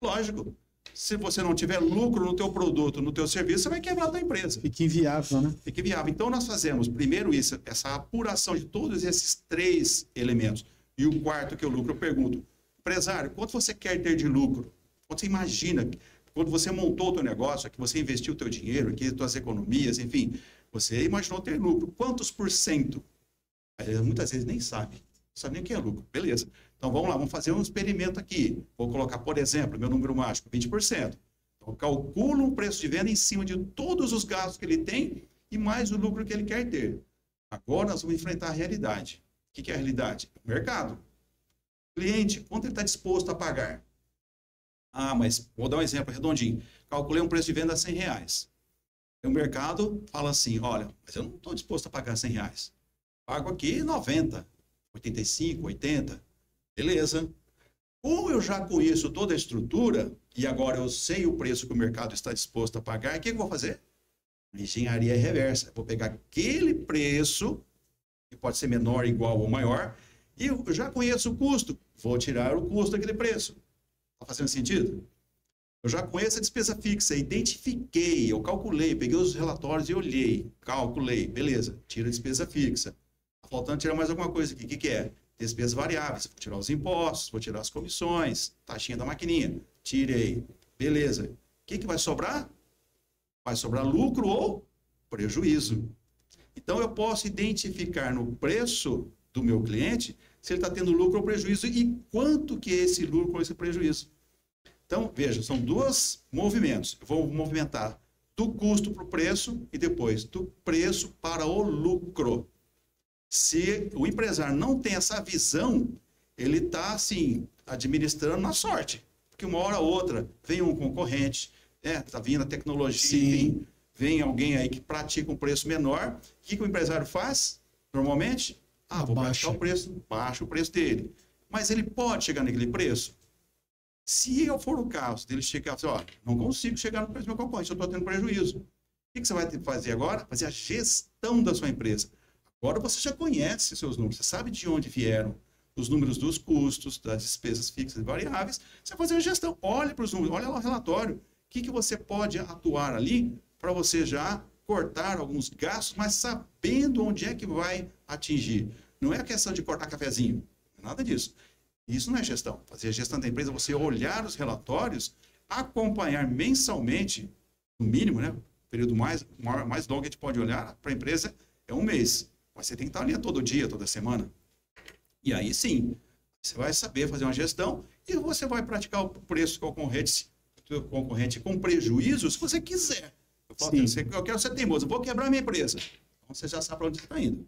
Lógico. Se você não tiver lucro no teu produto, no teu serviço, você vai quebrar a tua empresa. Fica inviável, né? Fica inviável. Então, nós fazemos, primeiro, essa apuração de todos esses 3 elementos. E o quarto, que é o lucro, eu pergunto, empresário, quanto você quer ter de lucro? Quanto você imagina? Quando você montou o teu negócio, que você investiu o teu dinheiro, aqui, as tuas economias, enfim, você imaginou ter lucro. Quantos por cento? Aí, muitas vezes nem sabe. Não sabe nem o que é lucro. Beleza. Então, vamos lá, vamos fazer um experimento aqui. Vou colocar, por exemplo, meu número mágico, 20%. Então, eu calculo um preço de venda em cima de todos os gastos que ele tem e mais o lucro que ele quer ter. Agora, nós vamos enfrentar a realidade. O que é a realidade? O mercado. Cliente, quanto ele está disposto a pagar? Ah, mas vou dar um exemplo redondinho. Calculei um preço de venda a R$100. O mercado fala assim, olha, mas eu não estou disposto a pagar R$100. Pago aqui 90, 85, 80. Beleza. Como eu já conheço toda a estrutura e agora eu sei o preço que o mercado está disposto a pagar, o que eu vou fazer? Engenharia reversa. Vou pegar aquele preço, que pode ser menor, igual ou maior, e eu já conheço o custo. Vou tirar o custo daquele preço. Está fazendo sentido? Eu já conheço a despesa fixa, identifiquei, eu calculei, peguei os relatórios e olhei, calculei, beleza, tira a despesa fixa. Está faltando tirar mais alguma coisa aqui. O que é? Despesas variáveis. Vou tirar os impostos, vou tirar as comissões, taxinha da maquininha. Tirei. Beleza. O que vai sobrar? Vai sobrar lucro ou prejuízo. Então, eu posso identificar no preço do meu cliente se ele está tendo lucro ou prejuízo e quanto que é esse lucro ou esse prejuízo. Então, veja, são 2 movimentos. Eu vou movimentar do custo para o preço e depois do preço para o lucro. Se o empresário não tem essa visão, ele está, assim, administrando na sorte. Porque uma hora ou outra vem um concorrente, está vindo a tecnologia, enfim, vem alguém aí que pratica um preço menor. O que o empresário faz, normalmente? Vou baixar o preço, baixa o preço dele. Mas ele pode chegar naquele preço? Se eu for o caso dele chegar e falar, não consigo chegar no preço do meu concorrente, eu estou tendo prejuízo. O que você vai ter que fazer agora? Fazer a gestão da sua empresa. Agora você já conhece seus números, você sabe de onde vieram os números dos custos, das despesas fixas e variáveis. Você vai fazer a gestão, olhe para os números, olha lá o relatório. O que você pode atuar ali para você já cortar alguns gastos, mas sabendo onde é que vai atingir. Não é a questão de cortar cafezinho, não é nada disso. Isso não é gestão. Fazer a gestão da empresa, você olhar os relatórios, acompanhar mensalmente, no mínimo, né? O período mais longo que a gente pode olhar para a empresa é 1 mês. Mas você tem que estar ali todo dia, toda semana. E aí sim, você vai saber fazer uma gestão e você vai praticar o preço que o concorrente com prejuízo, se você quiser. Eu falo, eu quero ser teimoso, eu vou quebrar a minha empresa. Então você já sabe para onde você está indo.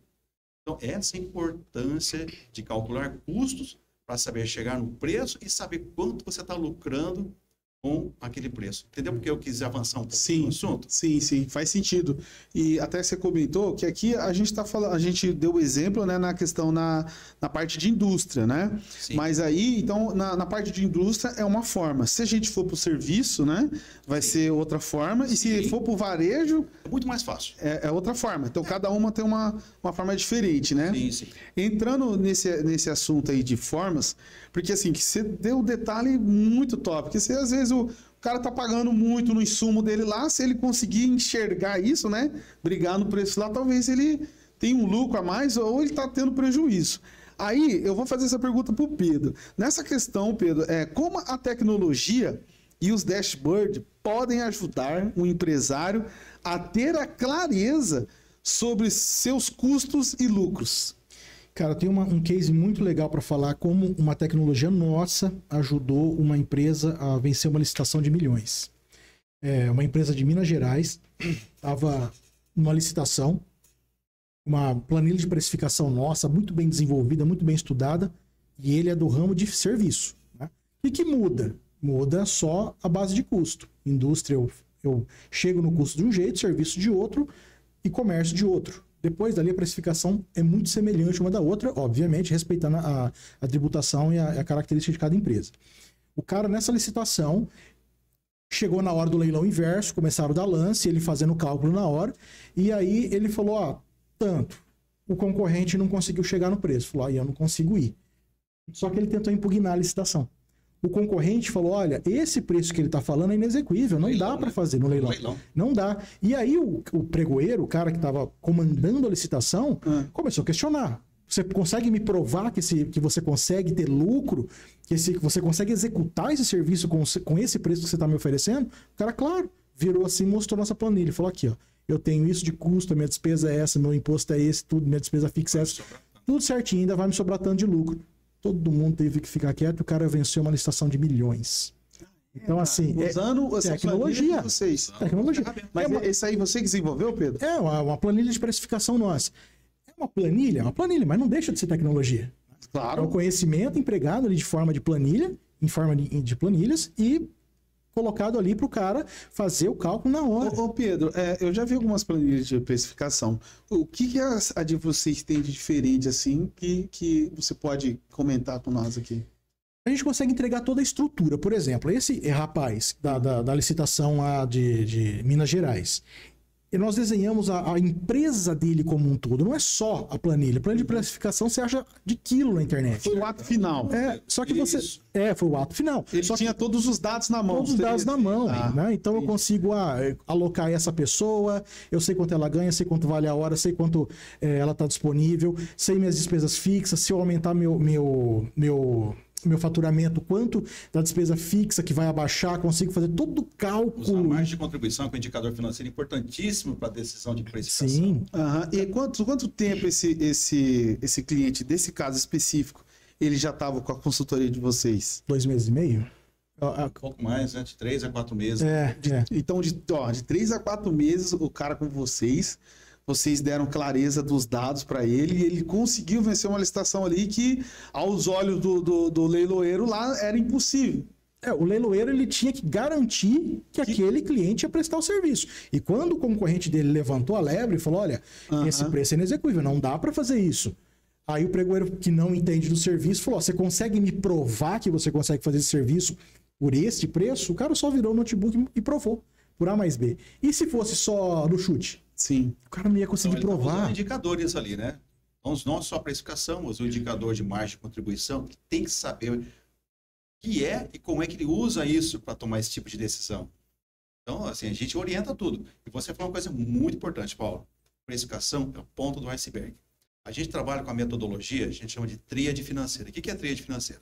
Então, essa importância de calcular custos para saber chegar no preço e saber quanto você está lucrando com aquele preço. Entendeu? Porque eu quis avançar um pouco no assunto. Sim, faz sentido. E até você comentou que aqui a gente está falando, a gente deu o exemplo, né, na questão na parte de indústria, né? Sim. Mas aí, então, na parte de indústria é uma forma. Se a gente for para o serviço, né, vai ser outra forma. E se for para o varejo, é muito mais fácil. É outra forma. Então, cada uma tem uma forma diferente, né? Sim. Entrando nesse assunto aí de formas, porque assim, que você deu um detalhe muito top, porque você, às vezes o cara tá pagando muito no insumo dele lá, se ele conseguir enxergar isso, né? Brigar no preço lá, talvez ele tenha um lucro a mais ou ele tá tendo prejuízo. Aí, eu vou fazer essa pergunta pro Pedro. Nessa questão, Pedro, como a tecnologia e os dashboards podem ajudar o empresário a ter a clareza sobre seus custos e lucros? Cara, tem um case muito legal para falar como uma tecnologia nossa ajudou uma empresa a vencer uma licitação de milhões. Uma empresa de Minas Gerais estava numa licitação, uma planilha de precificação nossa, muito bem desenvolvida, muito bem estudada, e ele é do ramo de serviço. Né? E que muda? Muda só a base de custo. Indústria, eu chego no custo de um jeito, serviço de outro e comércio de outro. Depois dali a precificação é muito semelhante uma da outra, obviamente respeitando a tributação e a característica de cada empresa. O cara nessa licitação chegou na hora do leilão inverso, começaram a dar lance, ele fazendo o cálculo na hora, e aí ele falou, tanto, o concorrente não conseguiu chegar no preço, falou, eu não consigo ir. Só que ele tentou impugnar a licitação. O concorrente falou, olha, esse preço que ele está falando é inexequível, não dá para fazer no leilão. Não dá. E aí o pregoeiro, o cara que estava comandando a licitação, começou a questionar. Você consegue me provar que você consegue ter lucro, que você consegue executar esse serviço com esse preço que você está me oferecendo? O cara, claro, virou assim, mostrou nossa planilha. Falou aqui, ó, eu tenho isso de custo, a minha despesa é essa, meu imposto é esse, tudo, minha despesa fixa é essa. Tudo certinho, ainda vai me sobrar tanto de lucro. Todo mundo teve que ficar quieto, o cara venceu uma licitação de milhões. Então, assim, usando essa tecnologia. De vocês. Tecnologia. Mas esse aí você que desenvolveu, Pedro? É uma planilha de precificação nossa. É uma planilha, mas não deixa de ser tecnologia. Claro. É o conhecimento empregado ali de forma de planilha, em forma de planilhas, e colocado ali para o cara fazer o cálculo na hora. Ô Pedro, eu já vi algumas planilhas de precificação. O que a de vocês tem de diferente, assim, que você pode comentar com nós aqui? A gente consegue entregar toda a estrutura. Por exemplo, esse rapaz da licitação lá de Minas Gerais, e nós desenhamos a empresa dele como um todo. Não é só a planilha. A planilha de precificação você acha de quilo na internet. Foi o ato final. Só que você... foi o ato final. Ele tinha todos os dados na mão. Todos os dados na mão. Né? Então eu consigo alocar essa pessoa, eu sei quanto ela ganha, sei quanto vale a hora, sei quanto ela está disponível, sei minhas despesas fixas, se eu aumentar meu faturamento, quanto da despesa fixa que vai abaixar, consigo fazer todo o cálculo. Usar a margem de contribuição, que é um indicador financeiro importantíssimo para a decisão de precificação. Sim. E quanto tempo esse cliente, desse caso específico, ele já estava com a consultoria de vocês? 2 meses e meio? Um pouco mais, né? De 3 a 4 meses. Então, de 3 a 4 meses, o cara com vocês deram clareza dos dados para ele e ele conseguiu vencer uma licitação ali que, aos olhos do leiloeiro lá, era impossível. O leiloeiro ele tinha que garantir que aquele cliente ia prestar o serviço. E quando o concorrente dele levantou a lebre e falou, olha, esse preço é inexequível, não dá para fazer isso. Aí o pregoeiro que não entende do serviço falou, você consegue me provar que você consegue fazer esse serviço por este preço? O cara só virou o notebook e provou, por A mais B. E se fosse só no chute? Sim. O cara não ia conseguir então, provar. Usando indicadores ali, né? Então, não só a precificação, mas o indicador de margem de contribuição, que tem que saber o que é e como é que ele usa isso para tomar esse tipo de decisão. Então, assim, a gente orienta tudo. E você falou uma coisa muito importante, Paulo. Precificação é o ponto do iceberg. A gente trabalha com a metodologia, a gente chama de tríade financeira. O que é a tríade financeira?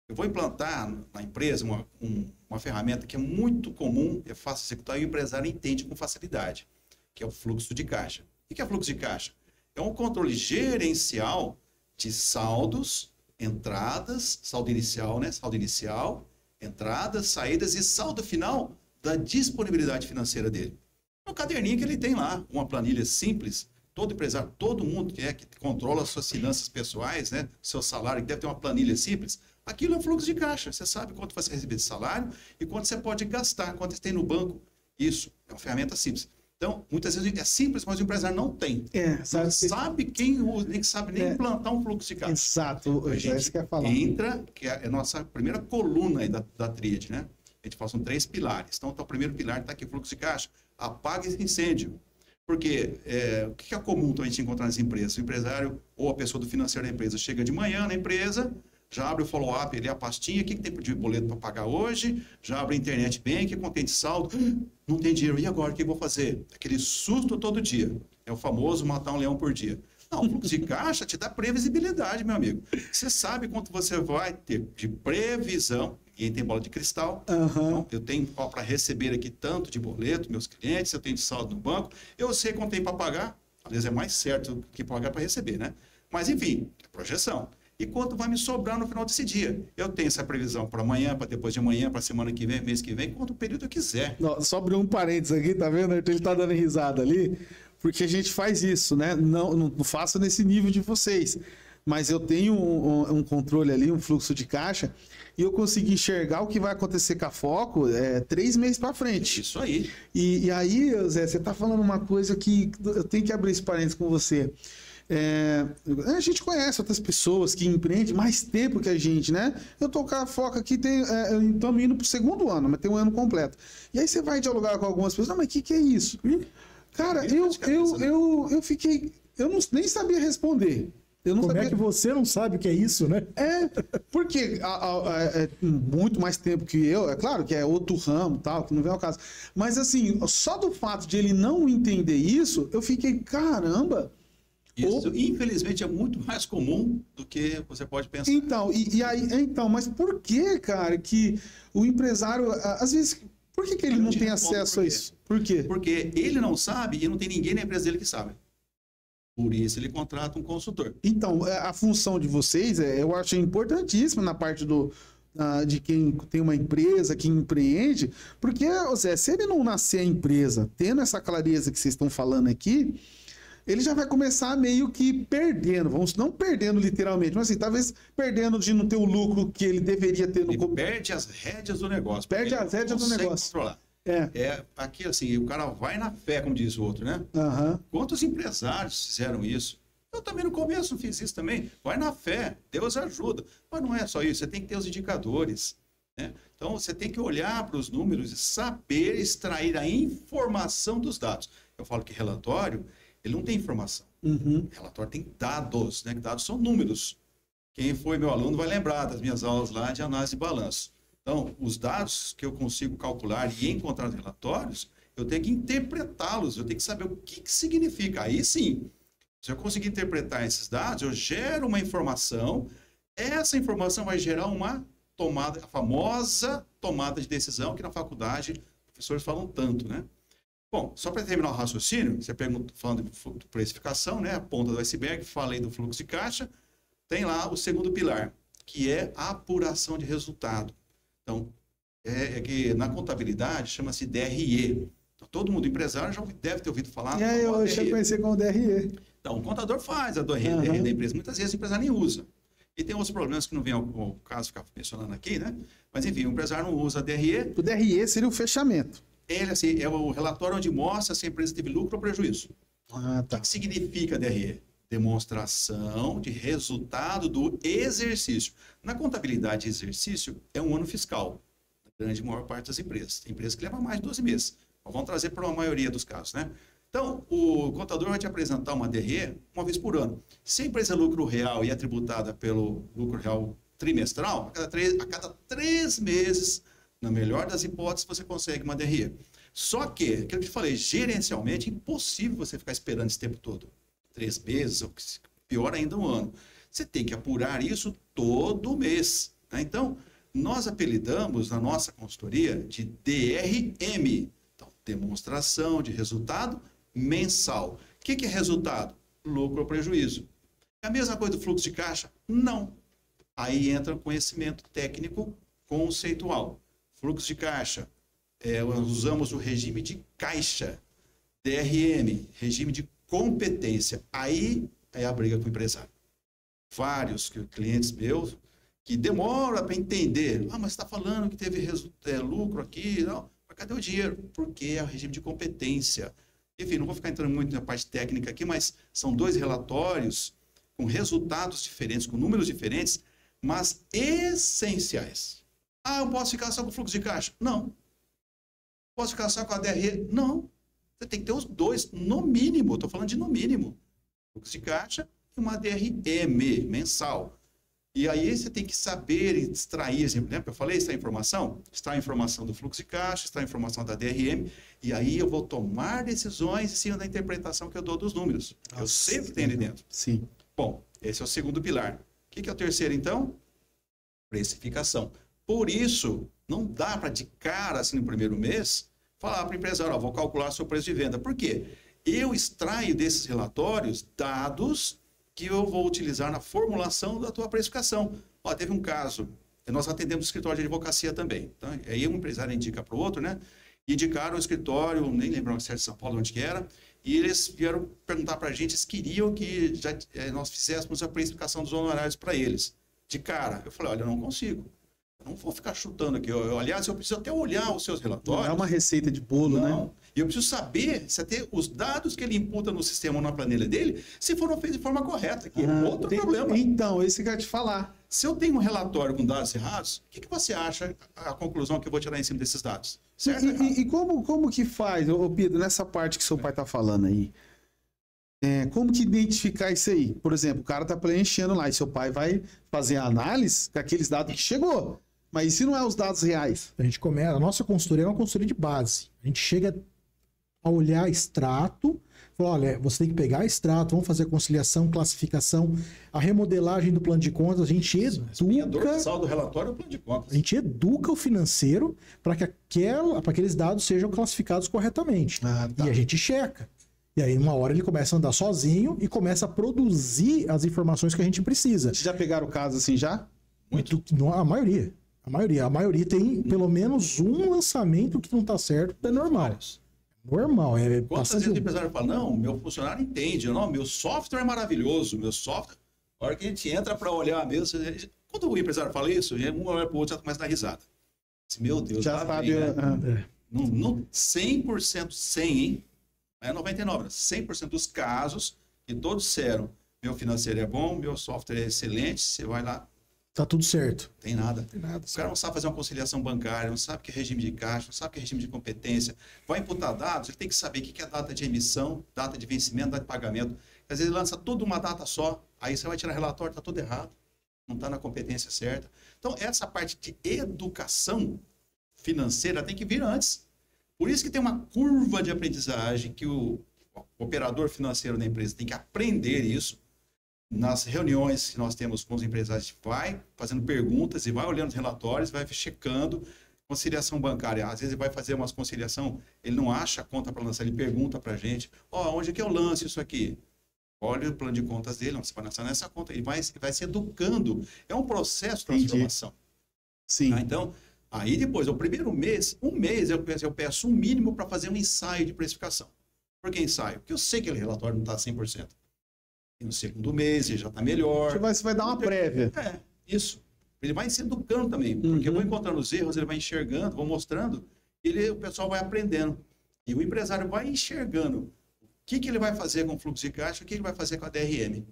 Eu vou implantar na empresa uma ferramenta que é muito comum, é fácil de executar e o empresário entende com facilidade, que é o fluxo de caixa. O que é fluxo de caixa? É um controle gerencial de saldos, entradas, saldo inicial, né? Saldo inicial, entradas, saídas e saldo final da disponibilidade financeira dele. É um caderninho que ele tem lá, uma planilha simples, todo empresário, todo mundo que controla as suas finanças pessoais, né? Seu salário, que deve ter uma planilha simples, aquilo é um fluxo de caixa. Você sabe quanto você recebe de salário e quanto você pode gastar, quanto você tem no banco. Isso é uma ferramenta simples. Então, muitas vezes é simples, mas o empresário não tem. Não sabe quem usa, nem sabe nem implantar um fluxo de caixa. Exato, A gente quer falar. entra, que é a nossa primeira coluna aí da tríade, né? A gente fala, são 3 pilares. Então, o primeiro pilar está aqui, fluxo de caixa. Apaga esse incêndio. Porque o que é comum a gente encontrar nas empresas? O empresário ou a pessoa do financeiro da empresa chega de manhã na empresa, já abre o follow-up ali, a pastinha, o que tem de boleto para pagar hoje, já abre a internet bank, contém de saldo, não tem dinheiro, e agora o que eu vou fazer? Aquele susto todo dia, é o famoso matar um leão por dia. Não, o fluxo de caixa te dá previsibilidade, meu amigo. Você sabe quanto você vai ter de previsão, ninguém tem bola de cristal, então, eu tenho para receber aqui tanto de boleto, meus clientes, eu tenho de saldo no banco, eu sei quanto tem para pagar, às vezes é mais certo que pagar para receber, né? Mas enfim, projeção. E quanto vai me sobrar no final desse dia? Eu tenho essa previsão para amanhã, para depois de amanhã, para semana que vem, mês que vem, quanto período eu quiser. Só abrir um parênteses aqui, tá vendo? Ele tá dando risada ali, porque a gente faz isso, né? Não faço nesse nível de vocês, mas eu tenho um controle ali, um fluxo de caixa, e eu consegui enxergar o que vai acontecer com a Foco 3 meses para frente. Isso aí. E aí, Zé, você tá falando uma coisa que eu tenho que abrir esse parênteses com você. A gente conhece outras pessoas que empreendem mais tempo que a gente, né? Eu tô com a Foca aqui, estamos indo pro 2º ano, mas tem um ano completo. E aí você vai dialogar com algumas pessoas, mas o que é isso? Cara, eu fiquei, nem sabia responder. Como é que você não sabe o que é isso, né? Porque muito mais tempo que eu, é claro que é outro ramo, tal, que não vem ao caso. Mas assim, só do fato de ele não entender isso, eu fiquei, caramba. Isso, infelizmente, é muito mais comum do que você pode pensar. Então, mas por que, cara, que o empresário, às vezes, por que ele não tem acesso a isso? Por quê? Porque ele não sabe e não tem ninguém na empresa dele que sabe. Por isso ele contrata um consultor. Então, a função de vocês, eu acho importantíssima na parte de quem tem uma empresa, que empreende, porque, Zé, se ele não nascer a empresa tendo essa clareza que vocês estão falando aqui, ele já vai começar meio que perdendo, não perdendo literalmente, mas assim, talvez perdendo de não ter o lucro que ele deveria ter no começo. Perde as rédeas do negócio. Perde as rédeas do negócio. Controlar. Aqui assim, o cara vai na fé, como diz o outro, né? Quantos empresários fizeram isso? Eu também no começo fiz isso também. Vai na fé, Deus ajuda. Mas não é só isso, você tem que ter os indicadores, né? Então você tem que olhar para os números e saber extrair a informação dos dados. Eu falo que relatório, ele não tem informação. Relatório tem dados, né? Dados são números. Quem foi meu aluno vai lembrar das minhas aulas lá de análise de balanço. Então, os dados que eu consigo calcular e encontrar nos relatórios, eu tenho que interpretá-los, eu tenho que saber o que significa. Aí sim, se eu conseguir interpretar esses dados, eu gero uma informação, essa informação vai gerar uma tomada, a famosa tomada de decisão que na faculdade os professores falam tanto, né? Bom, só para terminar o raciocínio, você pergunta, falando de precificação, né? A ponta do iceberg, falei do fluxo de caixa, tem lá o 2º pilar, que é a apuração de resultado. Então, que na contabilidade chama-se DRE. Então, todo mundo empresário já deve ter ouvido falar. Eu já conheci como DRE. Então, o contador faz a DRE da empresa. Muitas vezes o empresário nem usa. E tem outros problemas que não vem ao caso ficar mencionando aqui, né? Mas, enfim, o empresário não usa a DRE. O DRE seria o fechamento. Ele, assim, é o relatório onde mostra se a empresa teve lucro ou prejuízo. Tá. O que significa DRE? Demonstração de resultado do exercício. Na contabilidade de exercício, é um ano fiscal, na grande maior parte das empresas. Tem empresas que levam mais de 12 meses. Mas vamos trazer para a maioria dos casos, né? Então, o contador vai te apresentar uma DRE uma vez por ano. Se a empresa é lucro real e é tributada pelo lucro real trimestral, a cada 3 meses, na melhor das hipóteses, você consegue uma DRE. Só que, aquilo que eu te falei, gerencialmente, é impossível você ficar esperando esse tempo todo. 3 meses, ou pior ainda, um ano. Você tem que apurar isso todo mês, né? Então, nós apelidamos na nossa consultoria de DRM. Então, demonstração de resultado mensal. O que é resultado? Lucro ou prejuízo. É a mesma coisa do fluxo de caixa? Não. Aí entra o conhecimento técnico conceitual. Fluxo de caixa, nós usamos o regime de caixa. DRM, regime de competência. Aí é a briga com o empresário. Vários clientes meus que demoram para entender. Ah, mas você está falando que teve lucro aqui. Não. Mas cadê o dinheiro? Porque é o regime de competência. Enfim, não vou ficar entrando muito na parte técnica aqui, mas são 2 relatórios com resultados diferentes, com números diferentes, mas essenciais. Ah, eu posso ficar só com o fluxo de caixa? Não. Posso ficar só com a DRE? Não. Você tem que ter os 2, no mínimo. Estou falando de no mínimo. Fluxo de caixa e uma DRM mensal. E aí você tem que saber extrair, lembra que eu falei, extrair informação? Extrair informação do fluxo de caixa, extrair informação da DRM, e aí eu vou tomar decisões em cima da interpretação que eu dou dos números. Eu sempre tenho ali dentro. Sim. Bom, esse é o segundo pilar. O que é o terceiro, então? Precificação. Por isso, não dá para de cara, assim, no primeiro mês, falar para o empresário, vou calcular seu preço de venda. Por quê? Eu extraio desses relatórios dados que eu vou utilizar na formulação da tua precificação. Ó, teve um caso, nós atendemos escritório de advocacia também. Então, aí um empresário indica para o outro, né? Indicaram o escritório, nem lembro se era de São Paulo, onde que era, e eles vieram perguntar para a gente, eles queriam que nós fizéssemos a precificação dos honorários para eles. De cara, eu falei, olha, eu não consigo. Eu não vou ficar chutando aqui. Aliás, eu preciso até olhar os seus relatórios. Não é uma receita de bolo, não. né? E eu preciso saber se até os dados que ele imputa no sistema ou na planilha dele, se foram feitos de forma correta. Que é outro problema. Então, esse que eu ia te falar. Se eu tenho um relatório com dados errados, o que você acha a conclusão que eu vou tirar em cima desses dados? Certo? E como que faz, ô Pedro, nessa parte que seu pai tá falando aí? Como que identificar isso aí? Por exemplo, o cara tá preenchendo lá e seu pai vai fazer a análise com aqueles dados que chegou. Mas e se não é os dados reais? A nossa consultoria é uma consultoria de base. A gente chega a olhar extrato, fala, olha, você tem que pegar extrato, vamos fazer a conciliação, classificação, a remodelagem do plano de contas, a gente educa... Saldo relatório é o plano de contas. A gente educa o financeiro para que aqueles dados sejam classificados corretamente. Tá. E a gente checa. E aí, uma hora ele começa a andar sozinho e começa a produzir as informações que a gente precisa. Vocês já pegaram o caso assim já? Muito. A maioria. A maioria tem pelo menos um lançamento que não está certo, é normal. Normal. Quantas vezes o empresário fala, não, meu funcionário entende, não, meu software é maravilhoso, meu software... A hora que a gente entra para olhar mesmo, quando o empresário fala isso, um olha para o outro já começa a dar risada. Meu Deus, já sabe. Né? No 100%, 100, hein? Não é 99%, 100% dos casos que todos disseram, meu financeiro é bom, meu software é excelente, você vai lá. Tá tudo certo. Tem nada. O cara não sabe fazer uma conciliação bancária, não sabe o que é regime de caixa, não sabe o que é regime de competência. Vai imputar dados, ele tem que saber o que é data de emissão, data de vencimento, data de pagamento. Às vezes ele lança tudo uma data só, aí você vai tirar relatório, está tudo errado. Não está na competência certa. Então, essa parte de educação financeira tem que vir antes. Por isso que tem uma curva de aprendizagem que o operador financeiro da empresa tem que aprender isso. Nas reuniões que nós temos com os empresários, vai fazendo perguntas e vai olhando os relatórios, vai checando. Conciliação bancária, às vezes ele vai fazer uma conciliação, ele não acha a conta para lançar, ele pergunta para a gente, onde é que eu lanço isso aqui? Olha o plano de contas dele, você vai lançar nessa conta, ele vai se educando. É um processo de transformação. Sim. Então, aí depois, o primeiro mês, eu peço um mínimo para fazer um ensaio de precificação. Por que ensaio? Porque eu sei que aquele relatório não está 100%. E no segundo mês ele já está melhor. Você vai dar uma prévia. Isso. Ele vai se educando também, porque eu vou encontrando os erros, ele vai enxergando, vou mostrando, o pessoal vai aprendendo. E o empresário vai enxergando o que ele vai fazer com o fluxo de caixa, o que ele vai fazer com a DRM.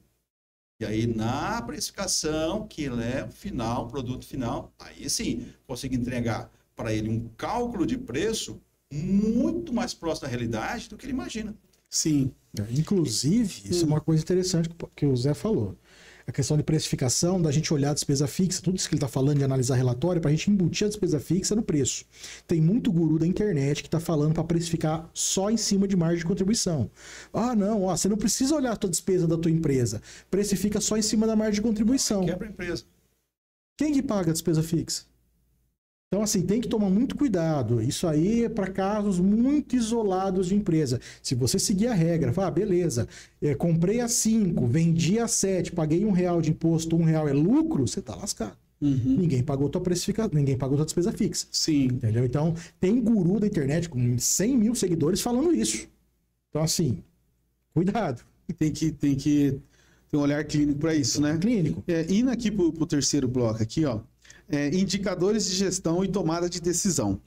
E aí, na precificação, que ele é o final, produto final, aí sim, consigo entregar para ele um cálculo de preço muito mais próximo da realidade do que ele imagina. Sim. Inclusive, isso é uma coisa interessante que o Zé falou. A questão de precificação, da gente olhar a despesa fixa, tudo isso que ele está falando de analisar relatório, para a gente embutir a despesa fixa no preço. Tem muito guru da internet que está falando para precificar só em cima de margem de contribuição. Não, você não precisa olhar a tua despesa da tua empresa. Precifica só em cima da margem de contribuição. Quebra a empresa. Quem que paga a despesa fixa? Então, assim, tem que tomar muito cuidado. Isso aí é para casos muito isolados de empresa. Se você seguir a regra, beleza, comprei a 5, vendi a 7, paguei R$1 de imposto, R$1 é lucro, você tá lascado. Ninguém pagou tua precificação, ninguém pagou tua despesa fixa. Sim. Entendeu? Então, tem guru da internet com 100 mil seguidores falando isso. Então, assim, Cuidado. Tem que ter um olhar clínico para isso, né? Clínico. Indo aqui para o terceiro bloco aqui, ó. Indicadores de gestão e tomada de decisão.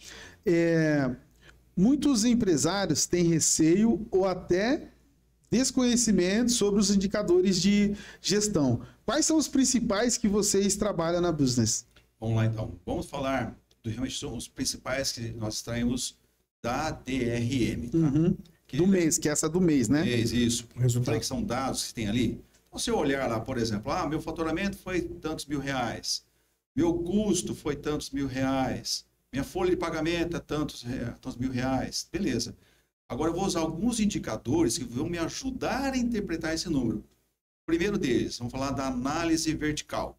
Muitos empresários têm receio ou até desconhecimento sobre os indicadores de gestão. Quais são os principais que vocês trabalham na Business? Vamos lá, então. Vamos falar realmente são os principais que nós extraímos da DRM. Tá? Uhum. Do mês, que é essa do mês, né? Isso. Resultado. Falei que são dados que tem ali. Então, se eu olhar lá, por exemplo, meu faturamento foi tantos R$1.000, meu custo foi tantos R$1.000, minha folha de pagamento é tantos R$1.000, beleza. Agora eu vou usar alguns indicadores que vão me ajudar a interpretar esse número. O primeiro deles, vamos falar da análise vertical.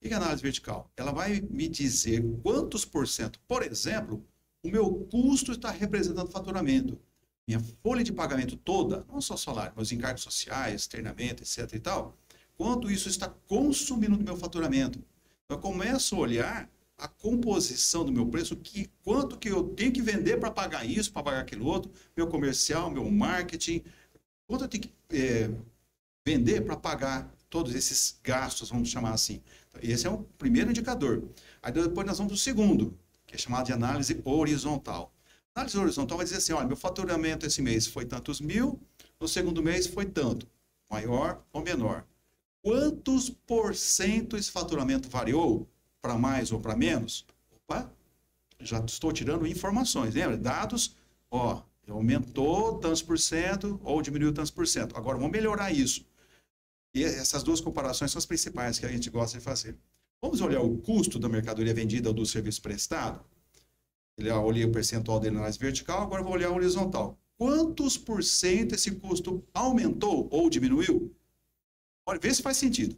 O que é a análise vertical? Ela vai me dizer quantos por cento, por exemplo, o meu custo está representando o faturamento. Minha folha de pagamento toda, não só salário, mas encargos sociais, treinamento, etc. e tal, quanto isso está consumindo do meu faturamento. Então, eu começo a olhar a composição do meu preço, quanto que eu tenho que vender para pagar isso, para pagar aquilo outro, meu comercial, meu marketing, quanto eu tenho que vender para pagar todos esses gastos, vamos chamar assim. Então, esse é o primeiro indicador. Aí depois nós vamos para o segundo, que é chamado de análise horizontal. A análise horizontal vai dizer assim, olha, meu faturamento esse mês foi tantos mil, no segundo mês foi tanto, maior ou menor. Quantos por cento esse faturamento variou para mais ou para menos? Opa, já estou tirando informações, lembra? Dados, aumentou tantos por cento ou diminuiu tantos por cento. Agora, vamos melhorar isso. E essas duas comparações são as principais que a gente gosta de fazer. Vamos olhar o custo da mercadoria vendida ou do serviço prestado? Eu olhei o percentual dele na análise vertical, agora eu vou olhar o horizontal. Quantos por cento esse custo aumentou ou diminuiu? Olha, vê se faz sentido.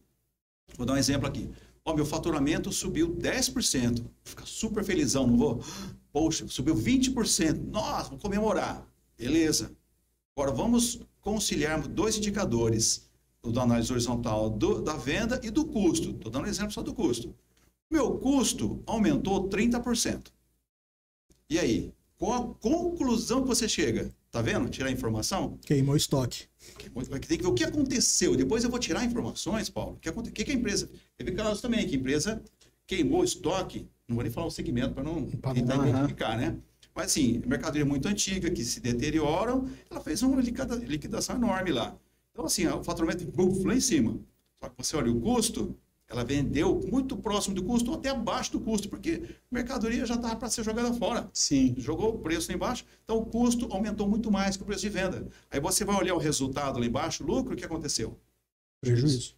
Vou dar um exemplo aqui. Meu faturamento subiu 10%. Vou ficar super felizão, não vou? Poxa, subiu 20%. Nossa, vou comemorar. Beleza. Agora vamos conciliar dois indicadores. O da análise horizontal da venda e do custo. Estou dando um exemplo só do custo. Meu custo aumentou 30%. E aí? Qual a conclusão que você chega? Tá vendo? Tirar a informação? Queimou o estoque. Tem que ver o que aconteceu. Depois eu vou tirar informações, Paulo. O que a empresa... Teve casos também que a empresa queimou estoque. Não vou nem falar o segmento para não tentar identificar, né? Mas assim, mercadoria muito antiga, que se deterioram, ela fez uma liquidação enorme lá. Então assim, o faturamento foi lá em cima. Só que você olha o custo, ela vendeu muito próximo do custo ou até abaixo do custo, porque a mercadoria já estava para ser jogada fora. Sim. Jogou o preço lá embaixo, então o custo aumentou muito mais que o preço de venda. Aí você vai olhar o resultado lá embaixo, o lucro, o que aconteceu? Prejuízo.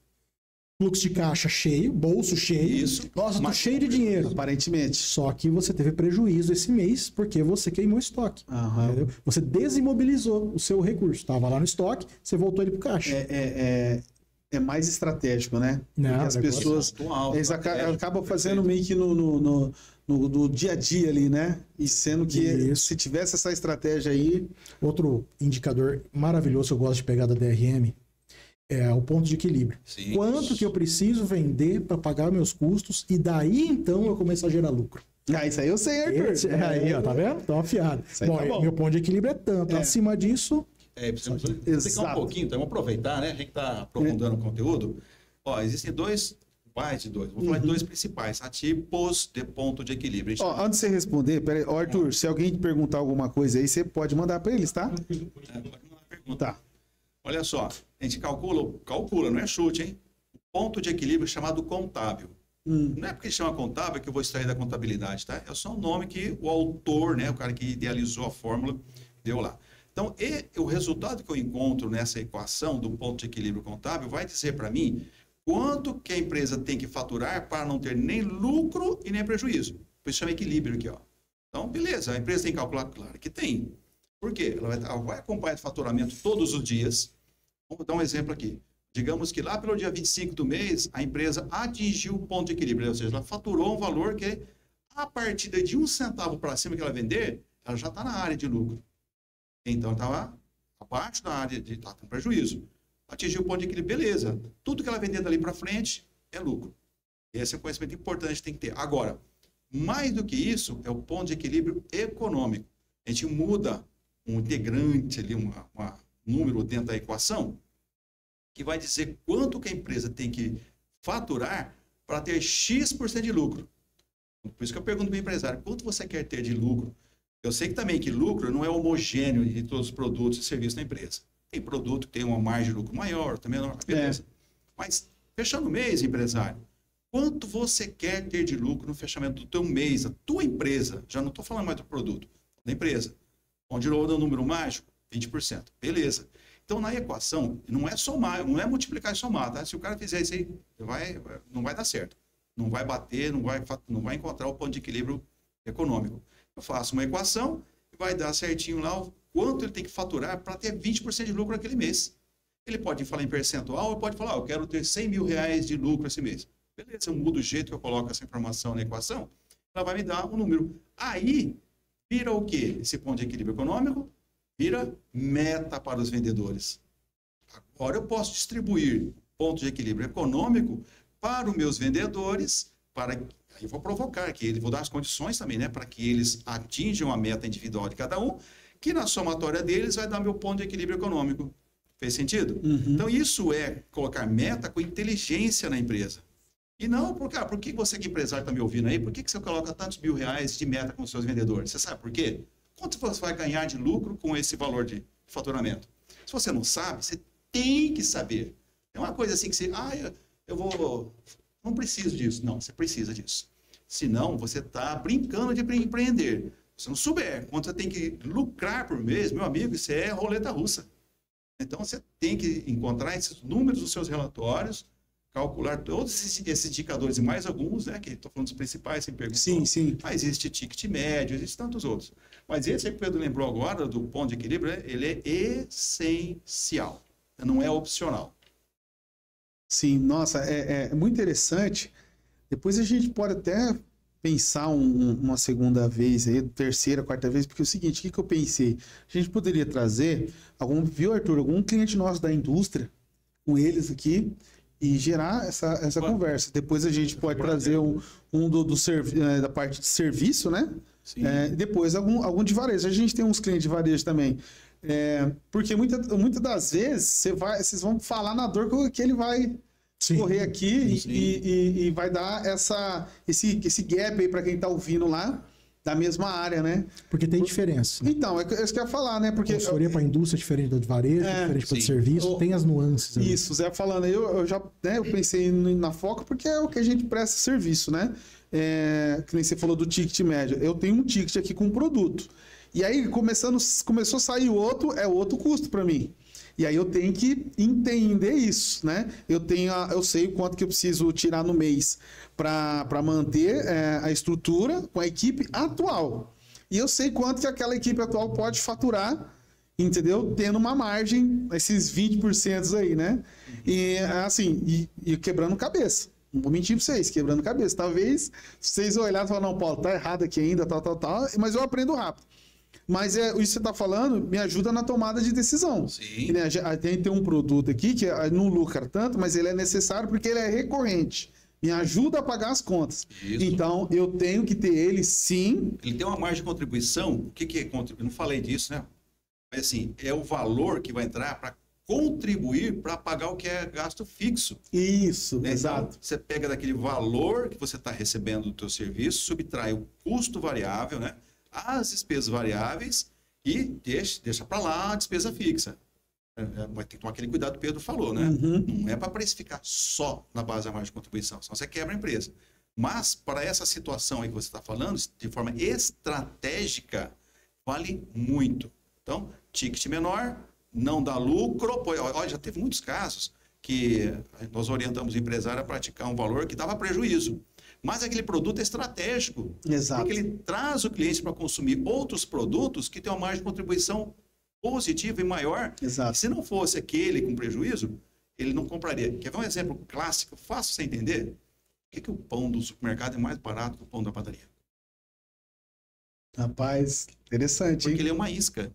Fluxo de caixa cheio, bolso cheio. Isso. Nossa, tô cheio de dinheiro. Aparentemente. Só que você teve prejuízo esse mês porque você queimou estoque. Entendeu? Você desimobilizou o seu recurso. Estava lá no estoque, você voltou ele pro caixa. É mais estratégico, né? Não, porque as pessoas eles acabam fazendo meio que no dia a dia ali, né? E sendo que se tivesse essa estratégia aí... Outro indicador maravilhoso que eu gosto de pegar da DRM é o ponto de equilíbrio. Sim. Quanto que eu preciso vender para pagar meus custos e daí então eu começo a gerar lucro. Isso aí eu sei, Arthur. Aí, ó, tá vendo? Tá afiado. Bom, meu ponto de equilíbrio é tanto. Acima disso... Precisamos explicar um pouquinho, então vamos aproveitar, né? A gente está aprofundando o conteúdo. Existem mais de dois. Vou falar de dois principais, tipos de ponto de equilíbrio. Antes de você responder, peraí, Arthur, se alguém te perguntar alguma coisa aí, você pode mandar para eles, tá? Pode mandar pergunta. Tá. Olha só, a gente calcula, não é chute, hein? O ponto de equilíbrio chamado contábil. Não é porque chama contábil que eu vou extrair da contabilidade, tá? É só um nome que o autor, né, o cara que idealizou a fórmula, deu lá. Então, o resultado que eu encontro nessa equação do ponto de equilíbrio contábil vai dizer para mim quanto que a empresa tem que faturar para não ter nem lucro e nem prejuízo. Por isso chama equilíbrio aqui, ó. Então, beleza, a empresa tem que calcular? Claro que tem. Por quê? Ela vai acompanhar o faturamento todos os dias. Vamos dar um exemplo aqui. Digamos que lá pelo dia 25 do mês, a empresa atingiu o ponto de equilíbrio, ou seja, ela faturou um valor que, a partir de 1 centavo para cima que ela vender, ela já está na área de lucro. Então, estava abaixo da área de estar com prejuízo. Atingiu o ponto de equilíbrio, beleza. Tudo que ela vender dali para frente é lucro. Esse é um conhecimento importante que tem que ter. Agora, mais do que isso, é o ponto de equilíbrio econômico. A gente muda um integrante ali, uma número dentro da equação que vai dizer quanto que a empresa tem que faturar para ter X% de lucro. Por isso que eu pergunto para o empresário, quanto você quer ter de lucro? Eu sei que também que lucro não é homogêneo de todos os produtos e serviços da empresa. Tem produto que tem uma margem de lucro maior, também menor, beleza. Mas, fechando o mês, empresário, quanto você quer ter de lucro no fechamento do teu mês, da tua empresa? Já não estou falando mais do produto, da empresa. Onde eu dou um número mágico? 20%. Beleza. Então, na equação, não é somar, não é multiplicar e somar, tá? Se o cara fizer isso aí, não vai dar certo. Não vai bater, não vai encontrar o ponto de equilíbrio econômico. Eu faço uma equação e vai dar certinho lá o quanto ele tem que faturar para ter 20% de lucro naquele mês. Ele pode falar em percentual, ou pode falar, eu quero ter 100 mil reais de lucro esse mês. Beleza, eu mudo o jeito que eu coloco essa informação na equação, ela vai me dar um número. Aí, vira o quê? Esse ponto de equilíbrio econômico vira meta para os vendedores. Agora eu posso distribuir ponto de equilíbrio econômico para os meus vendedores, aí eu vou provocar que vou dar as condições também, né, para que eles atinjam a meta individual de cada um, que na somatória deles vai dar meu ponto de equilíbrio econômico. Fez sentido? Uhum. Então isso é colocar meta com inteligência na empresa. E não, por que você que empresário está me ouvindo aí, por que você coloca tantos mil reais de meta com os seus vendedores? Você sabe por quê? Quanto você vai ganhar de lucro com esse valor de faturamento? Se você não sabe, você tem que saber. É uma coisa assim que você, não preciso disso. Não, você precisa disso. Senão, você está brincando de empreender. Se não souber quanto você tem que lucrar por mês, meu amigo, isso é roleta russa. Então, você tem que encontrar esses números dos seus relatórios, calcular todos esses indicadores e mais alguns, né, que estou falando dos principais, sem perguntar. Sim, sim. Mas existe ticket médio, existe tantos outros. Mas esse que o Pedro lembrou agora, do ponto de equilíbrio, ele é essencial, não é opcional. Sim, nossa, é muito interessante. Depois a gente pode até pensar uma segunda vez, aí, terceira, quarta vez, porque é o seguinte, o que eu pensei? A gente poderia trazer, viu, Arthur, algum cliente nosso da indústria, com eles aqui, e gerar essa conversa. Depois a gente pode trazer da parte de serviço, né? Depois algum de varejo. A gente tem uns clientes de varejo também. Porque muitas das vezes vocês vão falar na dor que ele vai correr aqui e vai dar esse gap aí para quem está ouvindo lá da mesma área, né? Porque tem diferença. Né? Então, é isso que eu ia falar, né? Porque consultoria para a indústria é diferente da de varejo, diferente para o serviço, tem as nuances. Ali. Isso, Zé falando, eu já eu pensei na Foca porque é o que a gente presta serviço, né? Que nem você falou do ticket médio. Eu tenho um ticket aqui com um produto. E aí, começou a sair outro custo para mim. E aí eu tenho que entender isso, né? Eu sei o quanto que eu preciso tirar no mês para manter a estrutura com a equipe atual. E eu sei quanto que aquela equipe atual pode faturar, entendeu? Tendo uma margem, esses 20% aí, né? E assim, e quebrando cabeça. Não vou mentir para vocês, quebrando cabeça. Talvez vocês olharem e falarem, não, Paulo, tá errado aqui ainda, tal, mas eu aprendo rápido. Mas isso que você está falando me ajuda na tomada de decisão. Sim. Né? A gente tem um produto aqui que não lucra tanto, mas ele é necessário porque ele é recorrente. Me ajuda a pagar as contas. Isso. Então, eu tenho que ter ele, sim. Ele tem uma margem de contribuição. O que é contribuição? Eu não falei disso, né? Mas assim, é o valor que vai entrar para contribuir para pagar o que é gasto fixo. Isso, né? exato. Então, você pega daquele valor que você está recebendo do teu serviço, subtrai o custo variável, né? As despesas variáveis e deixa para lá a despesa fixa. Vai ter que tomar aquele cuidado que o Pedro falou, né? Uhum. Não é para precificar só na base da margem de contribuição, senão você quebra a empresa. Mas para essa situação aí que você está falando, de forma estratégica, vale muito. Então, ticket menor, não dá lucro. Olha, já teve muitos casos que nós orientamos o empresário a praticar um valor que dava prejuízo. Mas aquele produto é estratégico. Exato. Porque ele traz o cliente para consumir outros produtos que têm uma margem de contribuição positiva e maior. Exato. E se não fosse aquele com prejuízo, ele não compraria. Quer ver um exemplo clássico, fácil você entender? Por que o pão do supermercado é mais barato que o pão da padaria? Rapaz, interessante, Porque hein? ele é uma isca.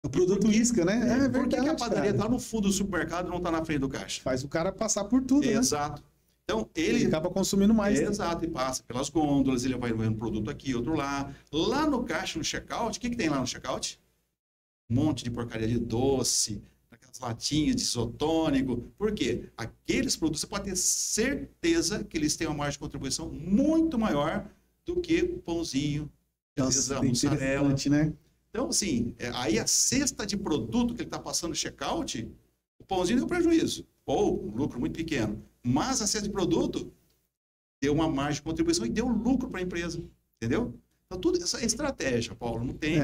O produto isca, né? É Por que verdade, a padaria cara. está no fundo do supermercado e não está na frente do caixa? Faz o cara passar por tudo, né? Exato. Então, Ele acaba consumindo mais. Né? Exato, e passa pelas gôndolas, ele vai vendo um produto aqui, outro lá. Lá no caixa, no checkout, o que tem lá no checkout? um monte de porcaria de doce, aquelas latinhas de isotônico. Por quê? Aqueles produtos, você pode ter certeza que eles têm uma margem de contribuição muito maior do que o pãozinho, Nossa, a mussarela. né? Então, assim, aí a cesta de produto que ele está passando no check-out, o pãozinho deu prejuízo, ou um lucro muito pequeno. Mas a cesta de produto deu uma margem de contribuição e deu lucro para a empresa, entendeu? Então, tudo essa é estratégia, Paulo, não tem...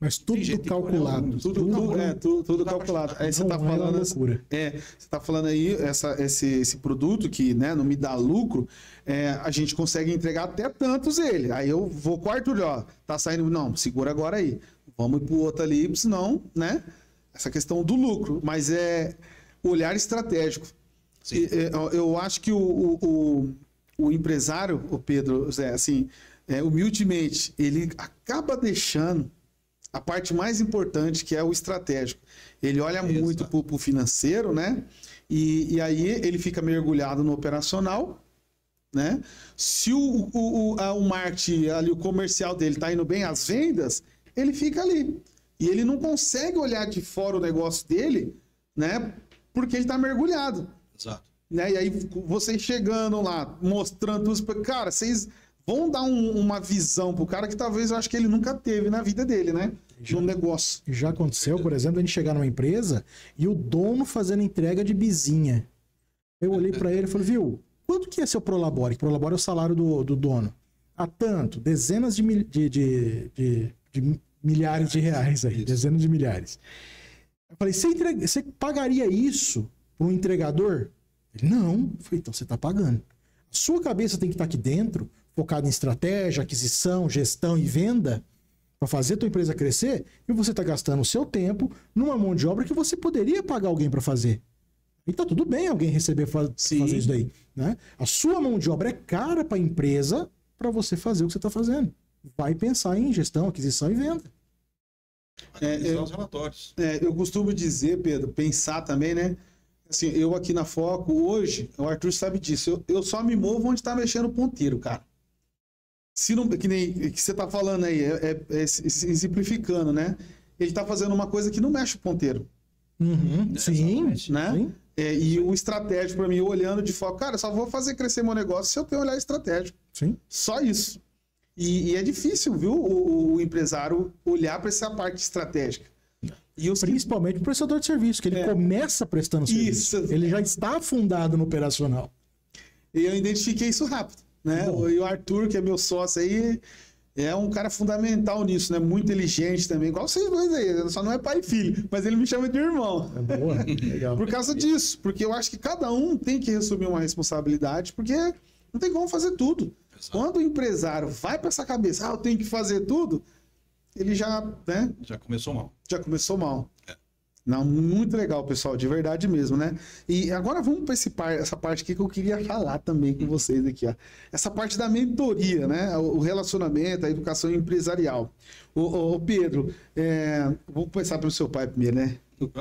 Mas tudo calculado. Tudo calculado. Aí você está falando, você tá falando aí esse produto que, né, não me dá lucro, a gente consegue entregar até tantos ele. Aí eu vou com o Arthur, ó, tá saindo, não, segura agora aí. Vamos pro outro ali, senão, né, essa questão do lucro, mas é olhar estratégico. Eu acho que o empresário, o Pedro, Zé, assim, humildemente, ele acaba deixando a parte mais importante, que é o estratégico. Ele olha muito para o financeiro, né? E aí ele fica mergulhado no operacional, né? Se o marketing, ali, o comercial dele está indo bem, as vendas, ele fica ali. E ele não consegue olhar de fora o negócio dele, né? Porque ele está mergulhado. Exato. Né? E aí vocês chegando lá, mostrando tudo, cara, vocês vão dar uma visão pro cara que talvez eu acho que ele nunca teve na vida dele, né? No negócio. Já aconteceu, por exemplo, a gente chegar numa empresa e o dono fazendo entrega de bizinha. Eu olhei para ele e falei, viu, quanto que é seu Prolabore? Prolabore é o salário do dono. Ah, tanto, dezenas de milhares de reais aí, dezenas de milhares. Eu falei, você pagaria isso para um entregador? Ele, não. Eu falei, então você está pagando. A sua cabeça tem que estar aqui dentro, focado em estratégia, aquisição, gestão e venda, para fazer a tua empresa crescer, e você está gastando o seu tempo numa mão de obra que você poderia pagar alguém para fazer. E tá tudo bem alguém receber fazer isso daí, né? A sua mão de obra é cara para a empresa para você fazer o que você está fazendo. Vai pensar em gestão, aquisição e venda. Os relatórios. Eu costumo dizer, Pedro, pensar também, né? Assim, eu aqui na Foco hoje, o Arthur sabe disso, eu só me movo onde está mexendo o ponteiro, cara. Se não, que nem que você tá falando aí, simplificando, né? Ele tá fazendo uma coisa que não mexe o ponteiro. Uhum, sim, né? Sim. E o estratégico para mim, olhando de fora, cara, eu só vou fazer crescer meu negócio se eu tenho um olhar estratégico. Sim. Só isso. E é difícil, viu, o empresário olhar para essa parte estratégica. E principalmente o prestador de serviço, que ele começa prestando serviço. Isso. Ele já está afundado no operacional. E eu identifiquei isso rápido, né? E o Arthur, que é meu sócio aí, é um cara fundamental nisso, né? Muito inteligente também, igual vocês dois aí. Só não é pai e filho, mas ele me chama de irmão. É boa, legal. Por causa disso, porque eu acho que cada um tem que assumir uma responsabilidade, porque não tem como fazer tudo. Exato. Quando o empresário vai para essa cabeça, eu tenho que fazer tudo, ele já, né? Já começou mal. Já começou mal. Não, muito legal, pessoal, de verdade mesmo, né? E agora vamos para essa parte aqui que eu queria falar também com vocês aqui, ó. Essa parte da mentoria, né? O relacionamento, a educação empresarial. Ô Pedro, vou começar pelo seu pai primeiro, né?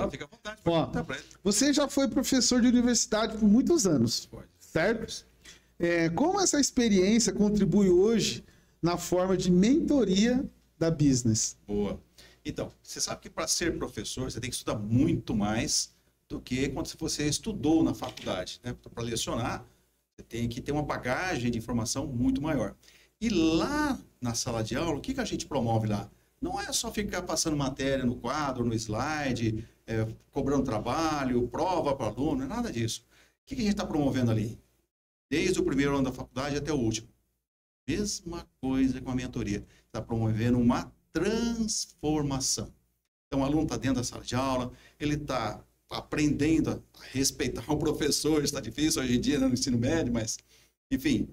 Fica à vontade. Ó, você já foi professor de universidade por muitos anos, certo? Como essa experiência contribui hoje na forma de mentoria da business? Boa. Então, você sabe que para ser professor, você tem que estudar muito mais do que quando você estudou na faculdade, né? Para lecionar, você tem que ter uma bagagem de informação muito maior. E lá na sala de aula, o que a gente promove lá? Não é só ficar passando matéria no quadro, no slide, cobrando trabalho, prova para o aluno, não é nada disso. O que a gente está promovendo ali? Desde o primeiro ano da faculdade até o último. Mesma coisa com a mentoria. Está promovendo uma transformação. Então, o aluno está dentro da sala de aula, ele está aprendendo a respeitar o professor, está difícil hoje em dia, né, no ensino médio, mas, enfim,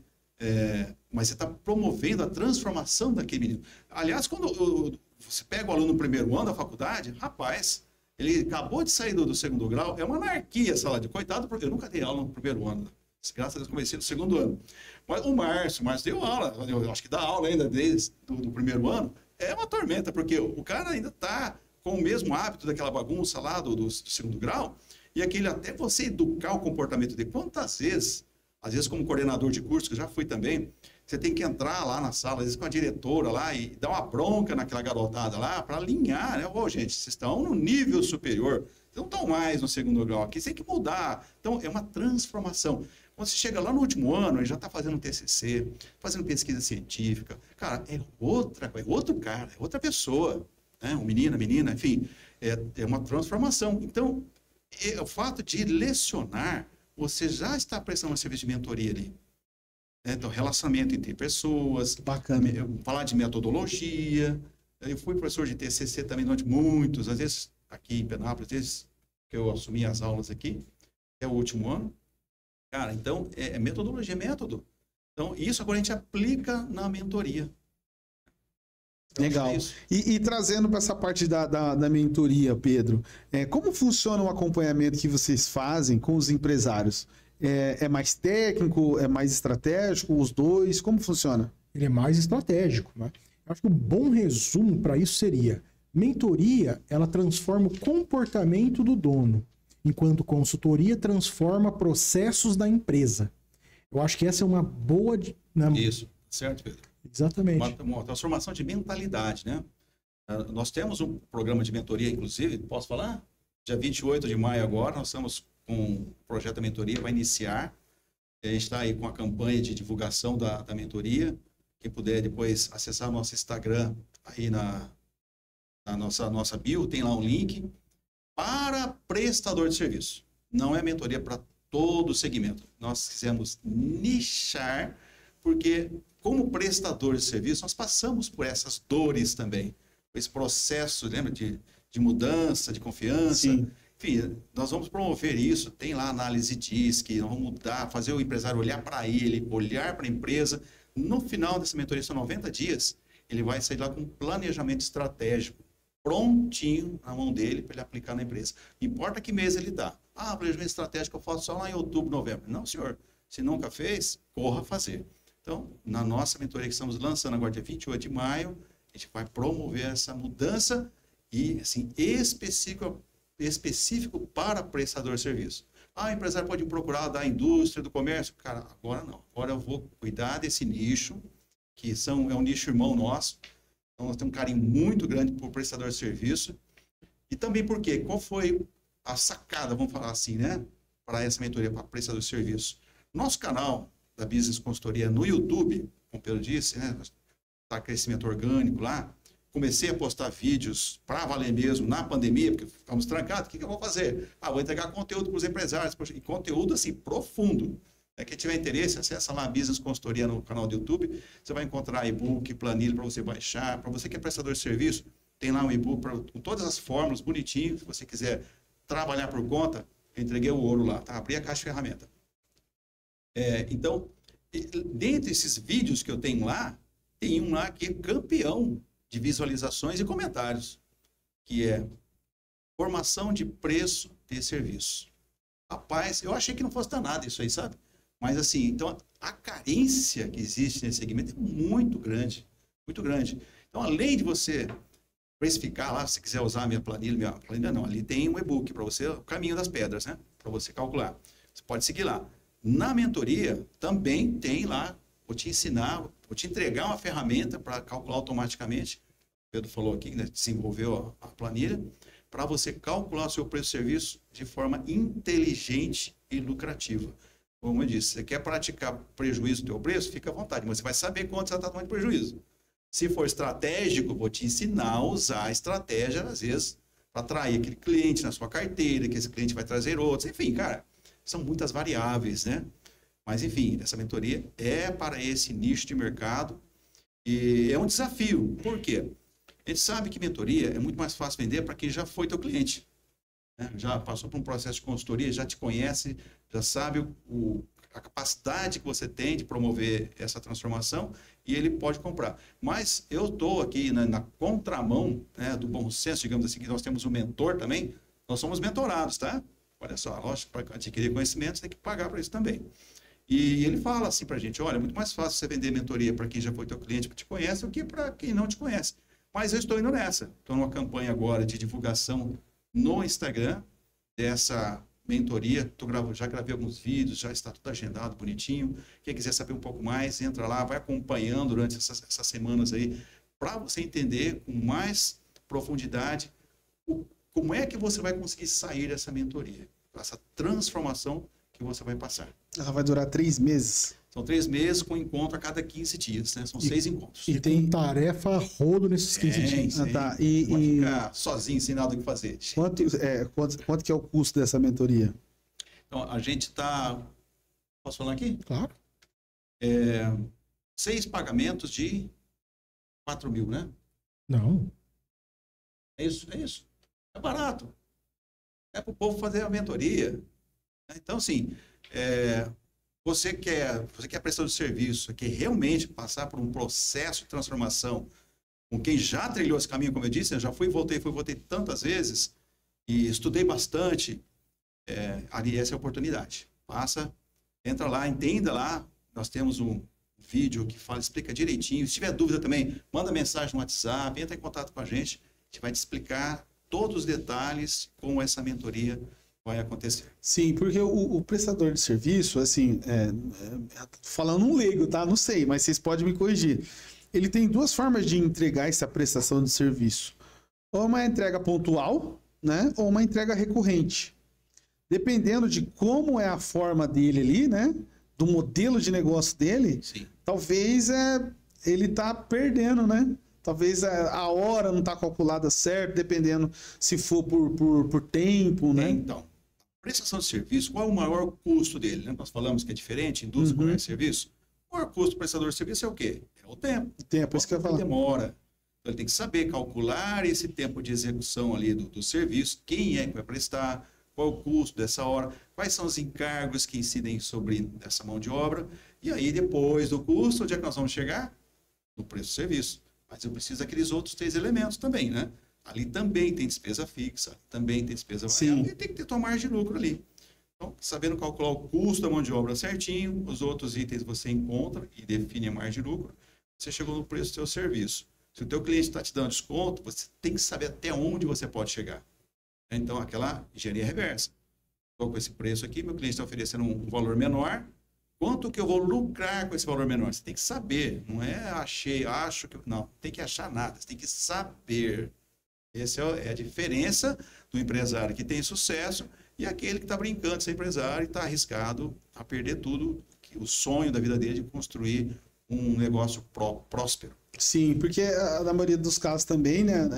mas você está promovendo a transformação daquele menino. Aliás, quando você pega o aluno no primeiro ano da faculdade, rapaz, ele acabou de sair do segundo grau, é uma anarquia a sala de coitado, porque eu nunca dei aula no primeiro ano, graças a Deus comecei no segundo ano. Mas o Márcio deu aula, eu acho que dá aula ainda desde do primeiro ano, é uma tormenta, porque o cara ainda está com o mesmo hábito daquela bagunça lá do segundo grau, e aquele até você educar o comportamento dele. Quantas vezes às vezes como coordenador de curso, que eu já fui também, você tem que entrar lá na sala, às vezes com a diretora lá e dar uma bronca naquela garotada lá para alinhar, né? Ô, gente, vocês estão no nível superior, vocês não estão mais no segundo grau aqui, você tem que mudar. Então, é uma transformação. Quando você chega lá no último ano, ele já está fazendo TCC, fazendo pesquisa científica. Cara, é outro cara, é outra pessoa, né? Um menino, menina, enfim, é uma transformação. Então, o fato de lecionar, você já está prestando um serviço de mentoria ali. Então, relacionamento entre pessoas, Bacana. Falar de metodologia. Eu fui professor de TCC também durante muitos, às vezes aqui em Penápolis, às vezes que eu assumi as aulas aqui, é o último ano. Cara, então, metodologia, é método. Então, isso agora a gente aplica na mentoria. Então, legal. E trazendo para essa parte da mentoria, Pedro, como funciona o acompanhamento que vocês fazem com os empresários? É mais técnico, é mais estratégico, os dois? Como funciona? Ele é mais estratégico, né? Eu acho que um bom resumo para isso seria: mentoria, ela transforma o comportamento do dono, enquanto consultoria transforma processos da empresa. Eu acho que essa é uma boa... Né? Isso, certo, Pedro? Exatamente. Uma transformação de mentalidade, né? Nós temos um programa de mentoria, inclusive, posso falar? Dia 28 de maio agora, nós estamos com o projeto da mentoria, vai iniciar. A gente está aí com a campanha de divulgação da mentoria. Quem puder depois acessar o nosso Instagram, aí na nossa bio, tem lá um link para prestador de serviço. Não é mentoria para todo o segmento. Nós quisemos nichar, porque como prestador de serviço, nós passamos por essas dores também. Esse processo, lembra, de mudança, de confiança. Sim. Enfim, nós vamos promover isso. Tem lá análise DISC, nós vamos mudar, fazer o empresário olhar para ele, olhar para a empresa. No final dessa mentoria, são 90 dias, ele vai sair lá com um planejamento estratégico prontinho na mão dele para ele aplicar na empresa. Não importa que mês ele dá. Planejamento estratégico eu faço só lá em outubro, novembro. Não, senhor. Se nunca fez, corra fazer. Então, na nossa mentoria que estamos lançando agora, dia 28 de maio, a gente vai promover essa mudança e, assim, específico para prestador de serviço. O empresário pode procurar da indústria, do comércio. Cara, agora não. Agora eu vou cuidar desse nicho, que é um nicho irmão nosso. Então, nós temos um carinho muito grande por prestador de serviço. E também porque, qual foi a sacada, vamos falar assim, né? Para essa mentoria, para prestador de serviço. Nosso canal da Business Consultoria no YouTube, como o Pedro disse, né? Está crescimento orgânico lá. Comecei a postar vídeos para valer mesmo na pandemia, porque ficamos trancados. O que eu vou fazer? Vou entregar conteúdo para os empresários. E conteúdo, assim, profundo. Quem tiver interesse, acessa lá a Business Consultoria no canal do YouTube. Você vai encontrar e-book, planilha para você baixar. Para você que é prestador de serviço, tem lá um e-book com todas as fórmulas, bonitinho. Se você quiser trabalhar por conta, eu entreguei o ouro lá, tá? Abri a caixa de ferramenta. Então, dentre esses vídeos que eu tenho lá, tem um lá que é campeão de visualizações e comentários, que é formação de preço de serviço. Rapaz, eu achei que não fosse danado isso aí, sabe? Mas assim, então a carência que existe nesse segmento é muito grande, muito grande. Então, além de você precificar lá, se quiser usar a minha planilha não, ali tem um e-book para você, o caminho das pedras, né? Para você calcular. Você pode seguir lá. Na mentoria, também tem lá, vou te ensinar, vou te entregar uma ferramenta para calcular automaticamente. O Pedro falou aqui, né, desenvolveu a planilha, para você calcular o seu preço de serviço de forma inteligente e lucrativa. Como eu disse, você quer praticar prejuízo do teu preço, fica à vontade, mas você vai saber quanto você está tomando de prejuízo. Se for estratégico, vou te ensinar a usar a estratégia, às vezes, para atrair aquele cliente na sua carteira, que esse cliente vai trazer outros. Enfim, cara, são muitas variáveis, né? Mas, enfim, essa mentoria é para esse nicho de mercado e é um desafio. Por quê? A gente sabe que mentoria é muito mais fácil vender para quem já foi teu cliente, né? Já passou por um processo de consultoria, já te conhece, já sabe a capacidade que você tem de promover essa transformação e ele pode comprar. Mas eu estou aqui na contramão, né, do bom senso, digamos assim, que nós temos um mentor também, nós somos mentorados, tá? Olha só, lógico, para adquirir conhecimento, você tem que pagar para isso também. E ele fala assim para a gente, olha, é muito mais fácil você vender mentoria para quem já foi teu cliente, que te conhece, do que para quem não te conhece. Mas eu estou indo nessa. Estou numa campanha agora de divulgação no Instagram mentoria, já gravei alguns vídeos, já está tudo agendado, bonitinho. Quem quiser saber um pouco mais, entra lá, vai acompanhando durante essas semanas aí, para você entender com mais profundidade como é que você vai conseguir sair dessa mentoria, essa transformação que você vai passar. Ela vai durar 3 meses. São 3 meses com encontro a cada 15 dias, né? São 6 encontros. E tem tarefa a rodo nesses 15 dias. Ah, tá. Não pode ficar sozinho, sem nada o que fazer. Quanto que é o custo dessa mentoria? Então, a gente está... Posso falar aqui? Claro. 6 pagamentos de 4 mil, né? Não. É isso. É barato. É para o povo fazer a mentoria. Então, assim, você quer prestador de serviço, quer realmente passar por um processo de transformação com quem já trilhou esse caminho, como eu disse, eu já fui e voltei tantas vezes e estudei bastante, ali essa é a oportunidade. Entra lá, entenda lá, nós temos um vídeo que explica direitinho. Se tiver dúvida também, manda mensagem no WhatsApp, entra em contato com a gente vai te explicar todos os detalhes como essa mentoria vai acontecer. Sim, porque o prestador de serviço, assim, falando um leigo, tá? Não sei, mas vocês podem me corrigir. Ele tem 2 formas de entregar essa prestação de serviço. Ou uma entrega pontual, né? Ou uma entrega recorrente. Dependendo de como é a forma dele ali, né? Do modelo de negócio dele, sim, talvez ele tá perdendo, né? Talvez a hora não está calculada certo, dependendo se for por tempo, né? Então, prestação de serviço, qual é o maior custo dele? Né? Nós falamos que é diferente, indústria, comércio e serviço. O maior custo do prestador de serviço é o quê? É o tempo. O tempo, isso que eu ia falar. Demora. Então, ele tem que saber calcular esse tempo de execução ali do serviço, quem é que vai prestar, qual o custo dessa hora, quais são os encargos que incidem sobre essa mão de obra, e aí depois do custo, onde é que nós vamos chegar? No preço do serviço. Mas eu preciso daqueles outros 3 elementos também, né? Ali também tem despesa fixa, também tem despesa variável, e tem que ter tua margem de lucro ali. Então, sabendo calcular o custo da mão de obra certinho, os outros itens você encontra e define a margem de lucro, você chegou no preço do seu serviço. Se o teu cliente está te dando desconto, você tem que saber até onde você pode chegar. Então, aquela engenharia reversa. Estou com esse preço aqui, meu cliente está oferecendo um valor menor, quanto que eu vou lucrar com esse valor menor? Você tem que saber, não é acho que... Não, tem que achar nada, você tem que saber. Essa é a diferença do empresário que tem sucesso e aquele que está brincando de ser empresário e está arriscado a perder tudo, o sonho da vida dele de construir um negócio próspero. Sim, porque na maioria dos casos também, né,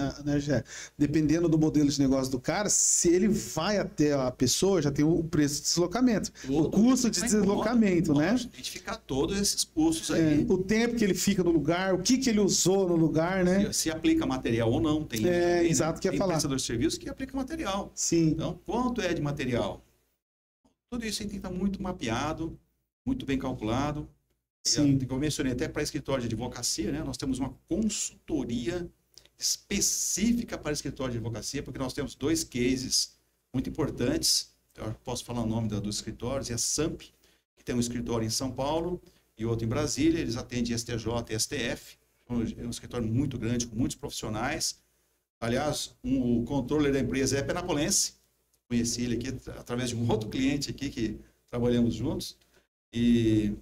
dependendo do modelo de negócio do cara, se ele vai até a pessoa, já tem o preço de deslocamento, o custo de deslocamento, né? Identificar todos esses custos aí. O tempo que ele fica no lugar, o que ele usou no lugar, né? Se aplica material ou não. Tem exato, que ia falar. Tem prestador de serviço que aplica material. Sim. Então, quanto é de material? Tudo isso tem que estar muito mapeado, muito bem calculado. Sim. Eu mencionei até para escritório de advocacia, né? Nós temos uma consultoria específica para escritório de advocacia, porque nós temos 2 cases muito importantes. Eu posso falar o nome dos escritórios, é a SAMP, que tem um escritório em São Paulo e outro em Brasília. Eles atendem STJ e STF. É um escritório muito grande, com muitos profissionais. Aliás, o controller da empresa é penapolense. Conheci ele aqui através de um outro cliente aqui que trabalhamos juntos. E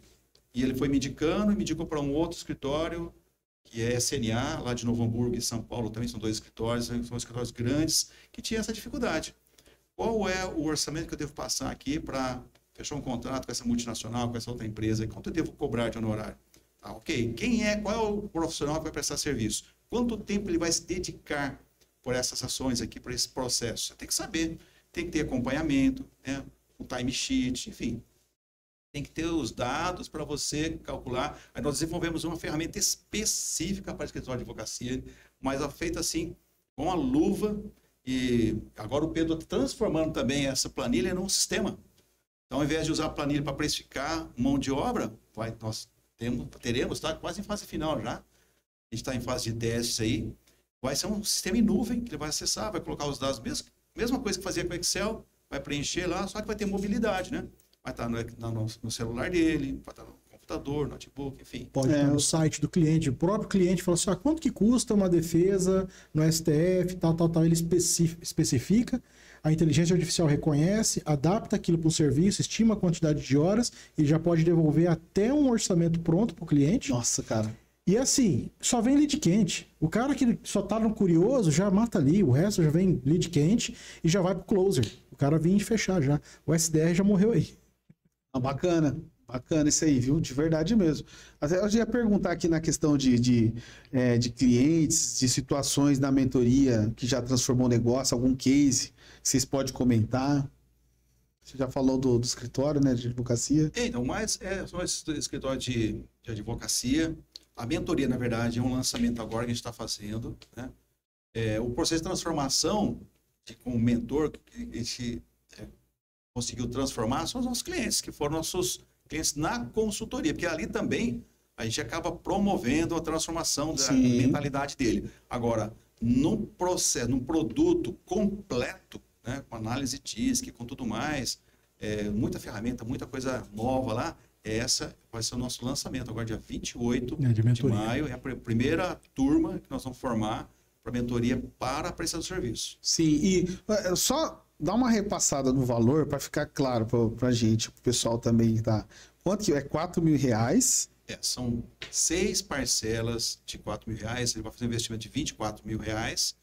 ele foi me indicando e me indicou para um outro escritório, que é SNA, lá de Novo Hamburgo e São Paulo, também são 2 escritórios, são escritórios grandes, que tinha essa dificuldade. Qual é o orçamento que eu devo passar aqui para fechar um contrato com essa multinacional, com essa outra empresa? Quanto eu devo cobrar de honorário? Tá, ok. Qual é o profissional que vai prestar serviço? Quanto tempo ele vai se dedicar por essas ações aqui, por esse processo? Você tem que saber. Tem que ter acompanhamento, né? Um time sheet, enfim. Tem que ter os dados para você calcular. Aí nós desenvolvemos uma ferramenta específica para escritório de advocacia, mas feita assim, com a luva. E agora o Pedro está transformando também essa planilha num sistema. Então, ao invés de usar a planilha para precificar mão de obra, nós teremos, está quase em fase final já. A gente está em fase de testes aí. Vai ser um sistema em nuvem que ele vai acessar, vai colocar os dados, mesma coisa que fazia com o Excel, vai preencher lá, só que vai ter mobilidade, né? Vai estar no celular dele, vai estar no computador, notebook, enfim. Pode estar no site do cliente. O próprio cliente fala assim, quanto que custa uma defesa no STF, tal. Ele especifica, a inteligência artificial reconhece, adapta aquilo para o serviço, estima a quantidade de horas e já pode devolver até um orçamento pronto para o cliente. Nossa, cara. E assim, só vem lead quente. O cara que só tá no curioso já mata ali, o resto já vem lead quente e já vai pro closer. O cara vinha de fechar já. O SDR já morreu aí. Bacana. Bacana isso aí, viu? De verdade mesmo. Até eu ia perguntar aqui na questão de clientes, de situações na mentoria que já transformou o negócio, algum case que vocês podem comentar. Você já falou do escritório, né, de advocacia. Então, mas só esse escritório de advocacia. A mentoria, na verdade, é um lançamento agora que a gente está fazendo, né? O processo de transformação com o mentor que a gente conseguiu transformar são os nossos clientes, que foram nossos clientes na consultoria, porque ali também a gente acaba promovendo a transformação da mentalidade dele. Agora, num processo, num produto completo, né, com análise TISC, com tudo mais, muita ferramenta, muita coisa nova lá, essa vai ser o nosso lançamento agora, dia 28 de maio, é a primeira turma que nós vamos formar para mentoria para a prestação de serviço. Sim, e só dá uma repassada no valor para ficar claro para a gente, para o pessoal também, tá? Quanto que é? R$4.000? São 6 parcelas de R$4.000, ele vai fazer um investimento de R$24.000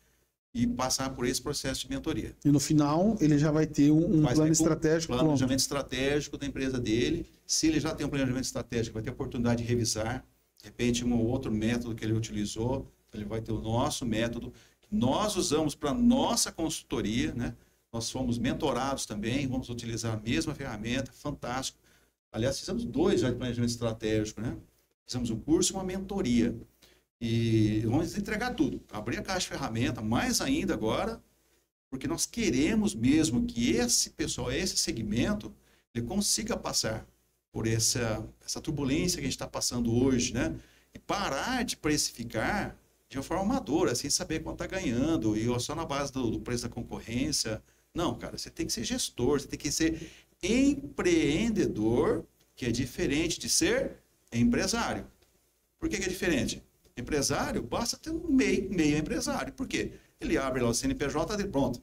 e passar por esse processo de mentoria. E no final ele já vai ter um plano estratégico. Planejamento estratégico da empresa dele. Se ele já tem um planejamento estratégico, vai ter a oportunidade de revisar, de repente, um outro método que ele utilizou, ele vai ter o nosso método, que nós usamos para nossa consultoria, né? Nós fomos mentorados também, vamos utilizar a mesma ferramenta, fantástico. Aliás, fizemos 2 já de planejamento estratégico, né? Fizemos um curso e uma mentoria. E vamos entregar tudo. Abrir a caixa de ferramenta, mais ainda agora, porque nós queremos mesmo que esse pessoal, esse segmento, ele consiga passar por essa turbulência que a gente está passando hoje, né? E parar de precificar de uma forma amadora, sem saber quanto está ganhando, e só na base do preço da concorrência. Não, cara, você tem que ser gestor, você tem que ser empreendedor, que é diferente de ser empresário. Por que é diferente? Empresário, basta ter um meio empresário. Por quê? Ele abre lá o CNPJ dele, pronto.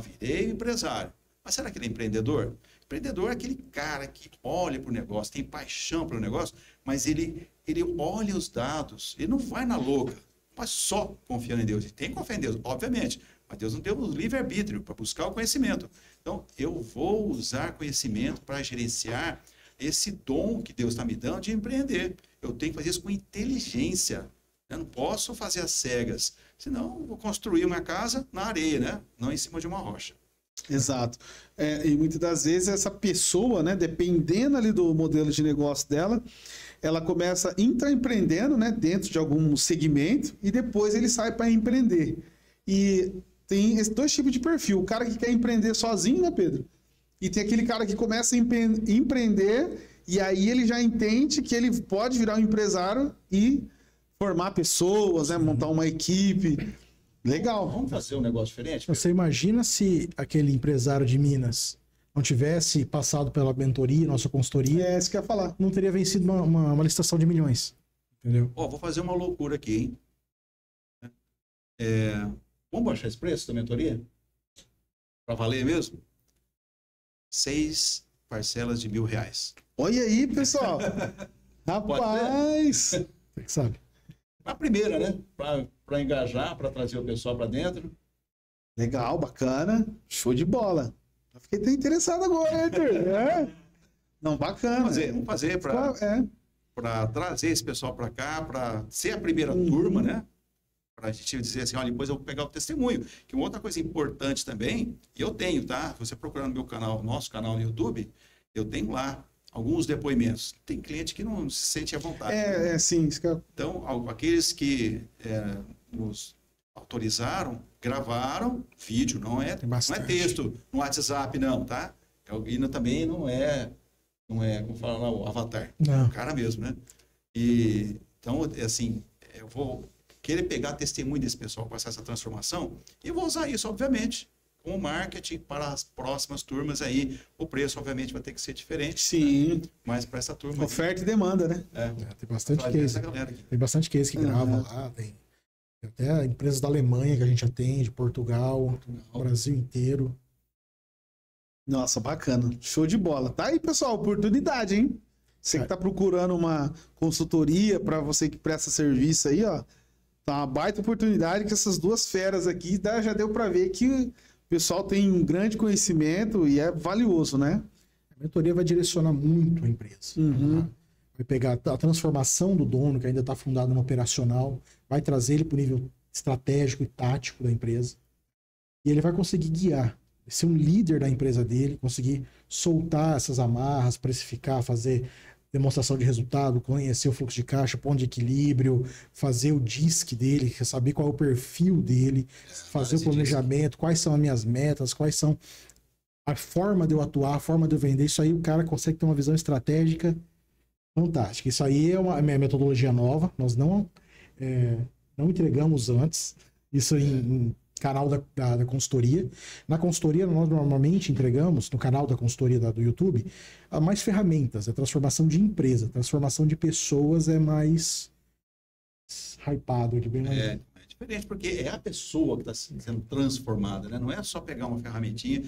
Virei empresário. Mas será que ele é empreendedor? Empreendedor é aquele cara que olha para o negócio, tem paixão para o negócio, mas ele olha os dados, ele não vai na louca, mas só confiando em Deus. Ele tem que confiar em Deus, obviamente, mas Deus não deu o livre-arbítrio para buscar o conhecimento. Então, eu vou usar conhecimento para gerenciar esse dom que Deus está me dando de empreender. Eu tenho que fazer isso com inteligência. Eu não posso fazer às cegas, senão eu vou construir uma casa na areia, né? Não em cima de uma rocha. Exato. E muitas das vezes essa pessoa, né, dependendo ali do modelo de negócio dela, ela começa intraempreendendo, né, dentro de algum segmento e depois ele sai para empreender. E tem esses 2 tipos de perfil. O cara que quer empreender sozinho, né, Pedro? E tem aquele cara que começa a empreender e aí ele já entende que ele pode virar um empresário e formar pessoas, né, montar uma equipe. Legal. Vamos fazer um negócio diferente? Você imagina se aquele empresário de Minas não tivesse passado pela mentoria, nossa consultoria... É isso que eu ia falar. Não teria vencido uma licitação de milhões. Entendeu? Vou fazer uma loucura aqui, hein? Vamos baixar esse preço da mentoria? Para valer mesmo? 6 parcelas de R$1.000. Olha aí, pessoal. Rapaz. Você que sabe. A primeira, né? Para engajar, para trazer o pessoal para dentro. Legal, bacana. Show de bola. Eu fiquei até interessado agora, Arthur. Não, bacana. Vamos fazer para trazer esse pessoal para cá, para ser a primeira turma, né? Para a gente dizer assim, olha, depois eu vou pegar o testemunho. Que uma outra coisa importante também, e eu tenho, tá? Se você procurar no meu canal, nosso canal no YouTube, eu tenho lá alguns depoimentos. Tem cliente que não se sente à vontade. Sim. Então, aqueles que nos autorizaram, gravaram vídeo, não é texto no WhatsApp, não, tá? E também não é, como fala lá, o avatar. Não. O cara mesmo, né? E, então, assim, eu vou querer pegar testemunho desse pessoal, passar essa transformação, e eu vou usar isso, obviamente, com o marketing para as próximas turmas aí, o preço obviamente vai ter que ser diferente. Sim. Né? Mas para essa turma... Oferta e demanda, né? Tem bastante case. Tem bastante case que grava lá, tem até empresas da Alemanha que a gente atende, Portugal, Brasil inteiro. Nossa, bacana. Show de bola. Tá aí, pessoal, oportunidade, hein? Você que tá procurando uma consultoria para você que presta serviço aí, ó. Tá uma baita oportunidade que essas duas feras aqui já deu para ver que o pessoal tem um grande conhecimento e é valioso, né? A mentoria vai direcionar muito a empresa. Uhum. Vai pegar a transformação do dono, que ainda está fundado no operacional, vai trazer ele para o nível estratégico e tático da empresa. E ele vai conseguir guiar, ser um líder da empresa dele, conseguir soltar essas amarras, precificar, fazer demonstração de resultado, conhecer o fluxo de caixa, ponto de equilíbrio, fazer o DISC dele, saber qual é o perfil dele, fazer o planejamento, quais são as minhas metas, quais são a forma de eu atuar, a forma de eu vender. Isso aí o cara consegue ter uma visão estratégica fantástica. Isso aí é uma minha metodologia nova. Nós não entregamos antes. Isso em canal da consultoria. Na consultoria, nós normalmente entregamos, no canal da consultoria do YouTube, mais ferramentas. A transformação de empresa, transformação de pessoas é mais hypado. É diferente, porque é a pessoa que está sendo transformada, né? Não é só pegar uma ferramentinha.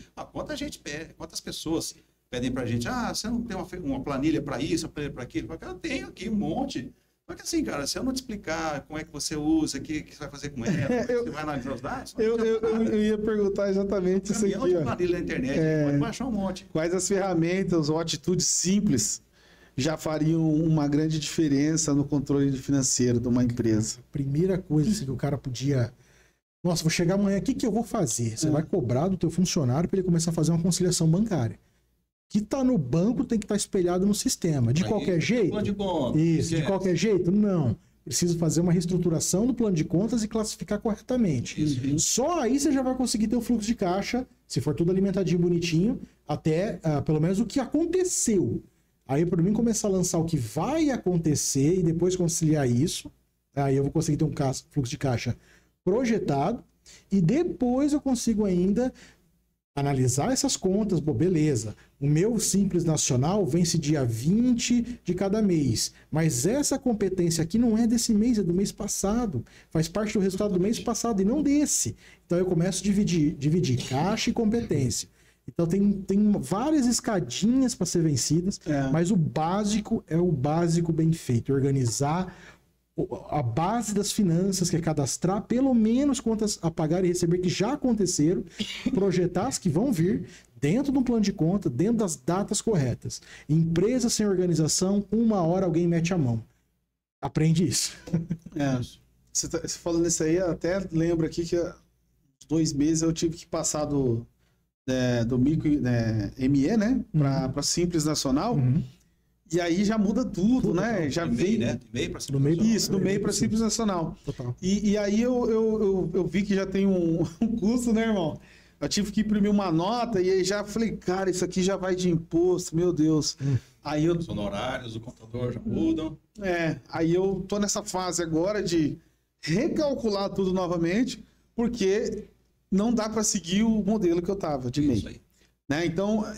Quantas pessoas pedem para a gente, você não tem uma planilha para isso, uma planilha para aquilo? Eu tenho aqui um monte. Só que assim, cara, se eu não te explicar como é que você usa, o que você vai fazer com ela, você vai analisar os dados... Eu ia perguntar exatamente isso aqui. De planilha na internet, pode baixar um monte. Quais as ferramentas ou atitudes simples já fariam uma grande diferença no controle financeiro de uma empresa? A primeira coisa assim, que o cara podia... Nossa, vou chegar amanhã, o que eu vou fazer? Você vai cobrar do teu funcionário para ele começar a fazer uma conciliação bancária. Que está no banco tem que estar espelhado no sistema. De qualquer jeito? De qualquer jeito? Não. Preciso fazer uma reestruturação do plano de contas e classificar corretamente. Isso. Só aí você já vai conseguir ter o fluxo de caixa, se for tudo alimentadinho, bonitinho, até pelo menos o que aconteceu. Aí, para mim, começar a lançar o que vai acontecer e depois conciliar isso, aí eu vou conseguir ter um fluxo de caixa projetado e depois eu consigo ainda analisar essas contas. Beleza, o meu Simples Nacional vence dia 20 de cada mês, mas essa competência aqui não é desse mês, é do mês passado, faz parte do resultado do mês passado e não desse. Então eu começo a dividir caixa e competência. Então tem várias escadinhas para ser vencidas, mas o básico é o básico bem feito, organizar a base das finanças, que é cadastrar pelo menos contas a pagar e receber que já aconteceram, projetar as que vão vir dentro de um plano de conta, dentro das datas corretas. Empresa sem organização, uma hora alguém mete a mão. Aprende isso. Você falando isso aí, até lembro aqui que há 2 meses eu tive que passar do micro ME, né, para Simples Nacional. Uhum. E aí já muda tudo, né? Já vem, né? Do MEI para Simples Nacional. Isso, do MEI para Simples Nacional. Total. E aí eu vi que já tem um custo, né, irmão? Eu tive que imprimir uma nota e aí já falei, cara, isso aqui já vai de imposto, meu Deus. Aí Os honorários, o contador já mudam. Aí eu tô nessa fase agora de recalcular tudo novamente, porque não dá para seguir o modelo que eu tava de MEI. Né? Então,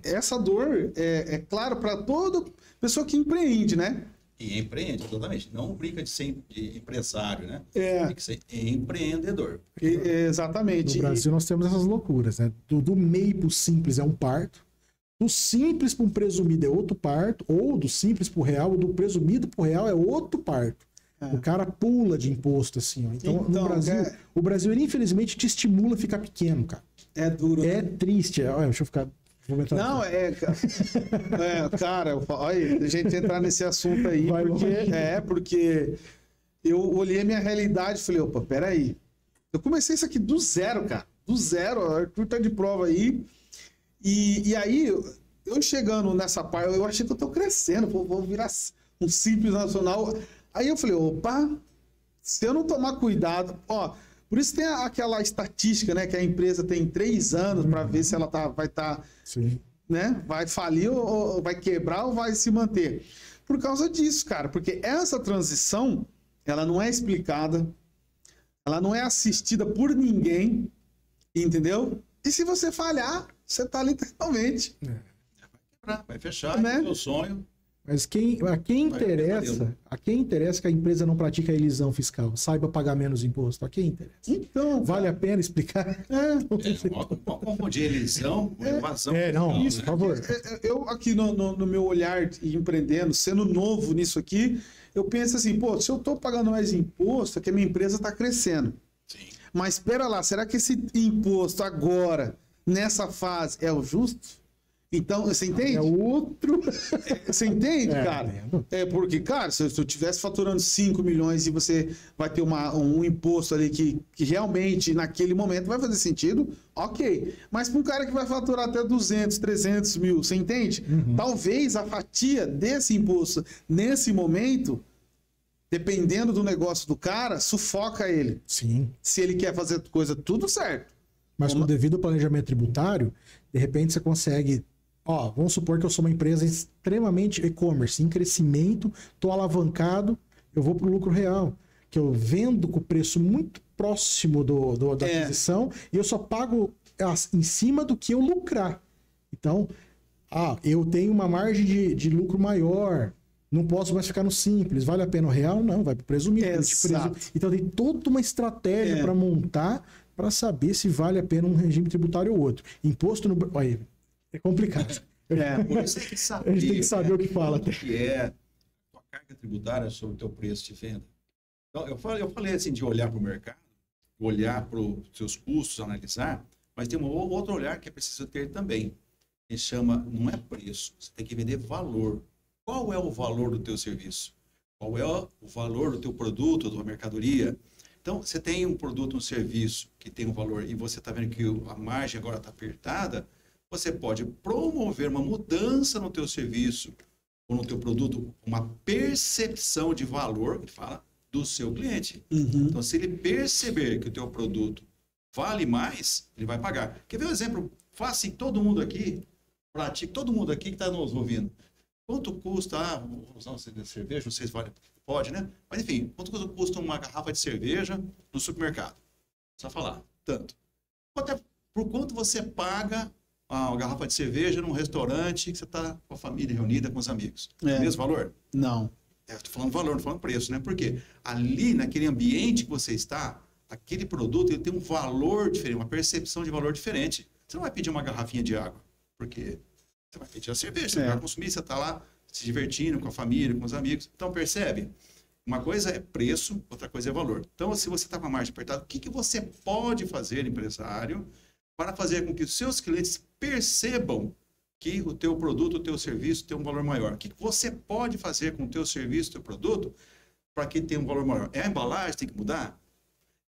essa dor é claro para toda pessoa que empreende, né? E empreende, exatamente. Não brinca de ser empresário, né? É. Tem que ser empreendedor. Exatamente. No Brasil nós temos essas loucuras, né? Do MEI pro simples é um parto, do simples para um presumido é outro parto, ou do simples pro real, ou do presumido pro real é outro parto. O cara pula de imposto, assim, ó. Então no Brasil, o Brasil, ele, infelizmente, te estimula a ficar pequeno, cara. É duro. É triste. Olha, deixa eu ficar... Não, cara, olha, a gente entrar nesse assunto aí, porque eu olhei a minha realidade e falei, opa, peraí. Eu comecei isso aqui do zero, cara. Do zero, o Arthur tá de prova aí. E aí, eu chegando nessa parte, eu achei que eu tô crescendo, vou virar um Simples Nacional. Aí eu falei, opa, se eu não tomar cuidado, por isso tem aquela estatística, né, que a empresa tem 3 anos para ver se ela vai estar, né, vai falir ou vai quebrar ou vai se manter. Por causa disso, cara, porque essa transição, ela não é explicada, ela não é assistida por ninguém, entendeu? E se você falhar, você tá literalmente. Vai fechar, Né? é o sonho. Mas a quem interessa que a empresa não pratica a elisão fiscal, saiba pagar menos imposto. A quem interessa? Então, Vale a pena explicar? Confundir eleição com evasão. Não, isso, por favor. Eu aqui no meu olhar e empreendendo, sendo novo nisso aqui, eu penso assim, pô, se eu tô pagando mais imposto, é que a minha empresa tá crescendo. Sim. Mas espera lá, será que esse imposto agora, nessa fase, é o justo? Então, você entende? É outro. Você entende, É, cara? entendo. É porque, cara, se eu estivesse faturando 5 milhões e você vai ter um imposto ali que realmente, naquele momento, vai fazer sentido, ok. Mas para um cara que vai faturar até 200, 300 mil, você entende? Talvez a fatia desse imposto, nesse momento, dependendo do negócio do cara, sufoca ele. Sim. Se ele quer fazer coisa tudo certo. Mas com o devido planejamento tributário, de repente você consegue. Ó, vamos supor que eu sou uma empresa extremamente e-commerce, em crescimento, estou alavancado, eu vou para o lucro real. Que eu vendo com preço muito próximo da aquisição e eu só pago em cima do que eu lucrar. Então, eu tenho uma margem de lucro maior. Não posso mais ficar no simples. Vale a pena o real? Não, vai para o presumido. Então tem toda uma estratégia para montar para saber se vale a pena um regime tributário ou outro. Imposto no... Olha, é complicado. Por isso tem que saber, a gente tem que saber o que fala. O que é a carga tributária sobre o teu preço de venda. Então, eu falei assim de olhar para o mercado, olhar para os seus custos, analisar, mas tem um outro olhar que é preciso ter também. Que chama, não é preço, você tem que vender valor. Qual é o valor do teu serviço? Qual é o valor do teu produto, da tua mercadoria? Então, você tem um produto, um serviço que tem um valor e você está vendo que a margem agora está apertada, você pode promover uma mudança no teu serviço ou no teu produto, uma percepção de valor, que fala, do seu cliente. Então, se ele perceber que o teu produto vale mais, ele vai pagar. Quer ver um exemplo fácil? Todo mundo aqui, pratica, todo mundo aqui que está nos ouvindo. Quanto custa, vou usar uma cerveja, não sei se vale, pode, né? Mas enfim, quanto custa uma garrafa de cerveja no supermercado? Só falar, tanto. Por quanto você paga uma garrafa de cerveja num restaurante que você está com a família reunida, com os amigos? É o mesmo valor? Não. Estou falando valor, não falando preço, né? Porque ali, naquele ambiente que você está, aquele produto ele tem um valor diferente, uma percepção de valor diferente. Você não vai pedir uma garrafinha de água, porque você vai pedir a cerveja, você vai consumir, você está lá se divertindo com a família, com os amigos. Então, percebe? Uma coisa é preço, outra coisa é valor. Então, se você está com a margem apertada, o que você pode fazer, empresário, para fazer com que os seus clientes percebam que o teu produto, o teu serviço tem um valor maior? O que você pode fazer com o teu serviço, o teu produto, para que tenha um valor maior? É a embalagem, tem que mudar?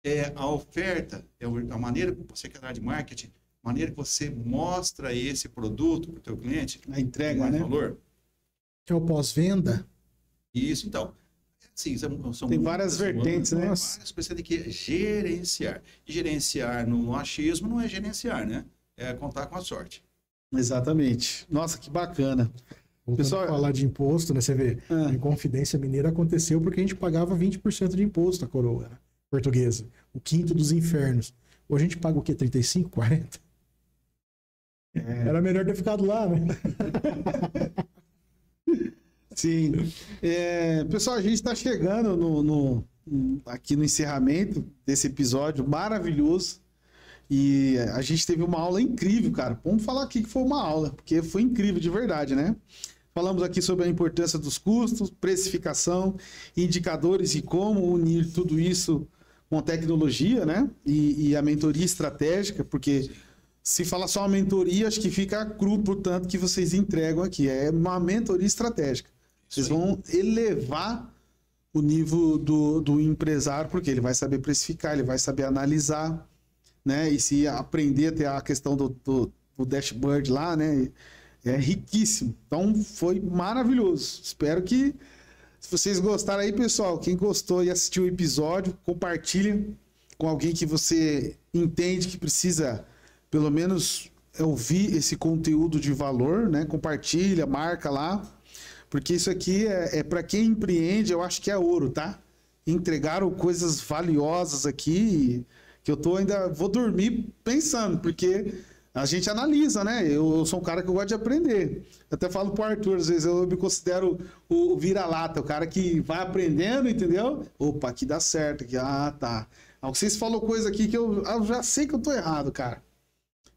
É a oferta? É a maneira que você quer dar de marketing? A maneira que você mostra esse produto para o teu cliente? A entrega, mais né? valor? Que é o pós-venda? Isso, então. Sim, são tem várias vertentes, né? Várias coisas que você tem que gerenciar. E gerenciar no achismo não é gerenciar, né? É contar com a sorte. Exatamente. Nossa, que bacana. Pessoal, falar de imposto, né? Você vê, em Confidência Mineira aconteceu porque a gente pagava 20% de imposto, a coroa, né? Portuguesa. O quinto dos infernos. Hoje a gente paga o quê? 35, 40? Era melhor ter ficado lá, né? Sim. Pessoal, a gente está chegando aqui no encerramento desse episódio maravilhoso. E a gente teve uma aula incrível, cara. Vamos falar aqui que foi uma aula, porque foi incrível de verdade, né? Falamos aqui sobre a importância dos custos, precificação, indicadores e como unir tudo isso com tecnologia, né? E a mentoria estratégica, porque se falar só uma mentoria, acho que fica cru pro tanto que vocês entregam aqui. É uma mentoria estratégica. Vocês vão elevar o nível do empresário, porque ele vai saber precificar, ele vai saber analisar, né? E se aprender a ter a questão do dashboard lá, né? É riquíssimo. Então, foi maravilhoso. Espero que, se vocês gostaram aí, pessoal, quem gostou e assistiu o episódio, compartilha com alguém que você entende que precisa, pelo menos, ouvir esse conteúdo de valor, né? Compartilha, marca lá. Porque isso aqui é para quem empreende, eu acho que é ouro, tá? Entregaram coisas valiosas aqui que eu tô ainda vou dormir pensando, porque a gente analisa, né? Eu sou um cara que eu gosto de aprender. Eu até falo pro Arthur, às vezes eu me considero o vira-lata, o cara que vai aprendendo, entendeu? Opa, aqui dá certo, aqui, tá. Vocês falou coisa aqui que eu já sei que eu tô errado, cara.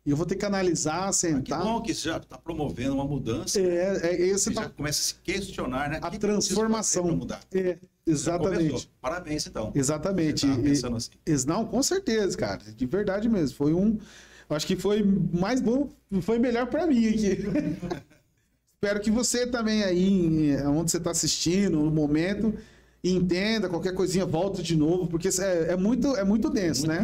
E eu vou ter que analisar, sentar. Que bom que você já está promovendo uma mudança. Você já começa a se questionar, né? A transformação. Mudar? Exatamente. Parabéns, então. Exatamente. Você tá pensando assim. Não, com certeza, cara. De verdade mesmo. Foi acho que foi mais bom, foi melhor para mim aqui. Espero que você também aí, onde você está assistindo, no momento, entenda, qualquer coisinha, volta de novo, porque é muito denso, né?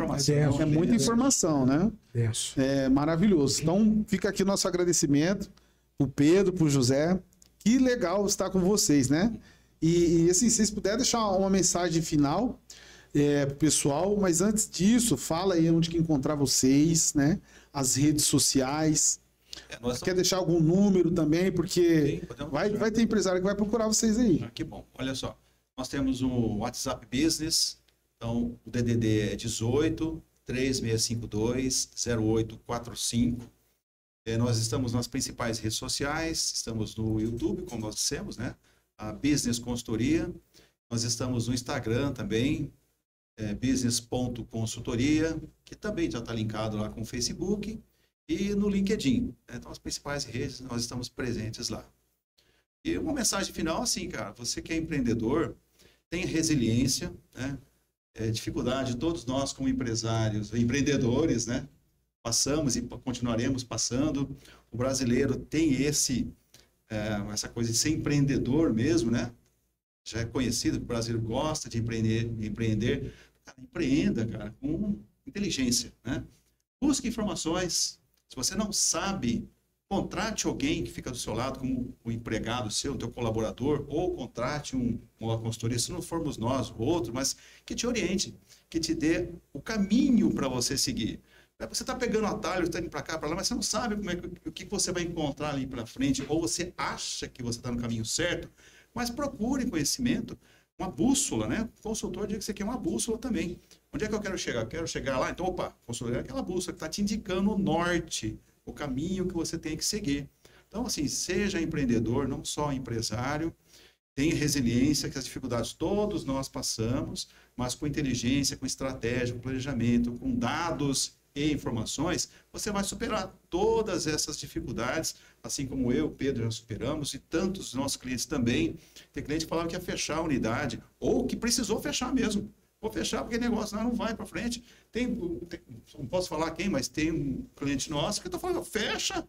É muita informação, né? Denso. É maravilhoso. Então, fica aqui o nosso agradecimento pro Pedro, pro José. Que legal estar com vocês, né? E assim, se vocês puderem deixar uma mensagem final pro pessoal, mas antes disso, fala aí onde que encontrar vocês, né? As redes sociais. Quer deixar algum número também? Porque vai ter empresário que vai procurar vocês aí. Que bom. Olha só. Nós temos um WhatsApp Business, então o DDD é 18 3652 0845. Nós estamos nas principais redes sociais, estamos no YouTube, como nós dissemos, né? A Business Consultoria. Nós estamos no Instagram também, business.consultoria, que também já está linkado lá com o Facebook, e no LinkedIn. Então, as principais redes, nós estamos presentes lá. E uma mensagem final, assim, cara, você que é empreendedor, tenha resiliência, né? Dificuldade, todos nós como empresários, empreendedores, né? Passamos e continuaremos passando. O brasileiro tem essa coisa de ser empreendedor mesmo, né? Já é conhecido que o brasileiro gosta de empreender. Cara, empreenda, cara, com inteligência, né? Busque informações. Se você não sabe, contrate alguém que fica do seu lado, como o empregado seu, o teu colaborador, ou contrate uma consultoria, se não formos nós, o outro, mas que te oriente, que te dê o caminho para você seguir. Você está pegando atalho, está indo para cá, para lá, mas você não sabe o que você vai encontrar ali para frente, ou você acha que você está no caminho certo, mas procure conhecimento, uma bússola, né? O consultor diz que você quer uma bússola também. Onde é que eu quero chegar? Eu quero chegar lá, então, consultor é aquela bússola que está te indicando o norte, o caminho que você tem que seguir. Então, assim, seja empreendedor, não só empresário, tenha resiliência, que as dificuldades todos nós passamos, mas com inteligência, com estratégia, com planejamento, com dados e informações, você vai superar todas essas dificuldades, assim como eu, Pedro, já superamos, e tantos dos nossos clientes também. Tem cliente que falava que ia fechar a unidade, ou que precisou fechar mesmo. Vou fechar porque o negócio não vai para frente. Não posso falar quem, mas tem um cliente nosso que está falando, fecha,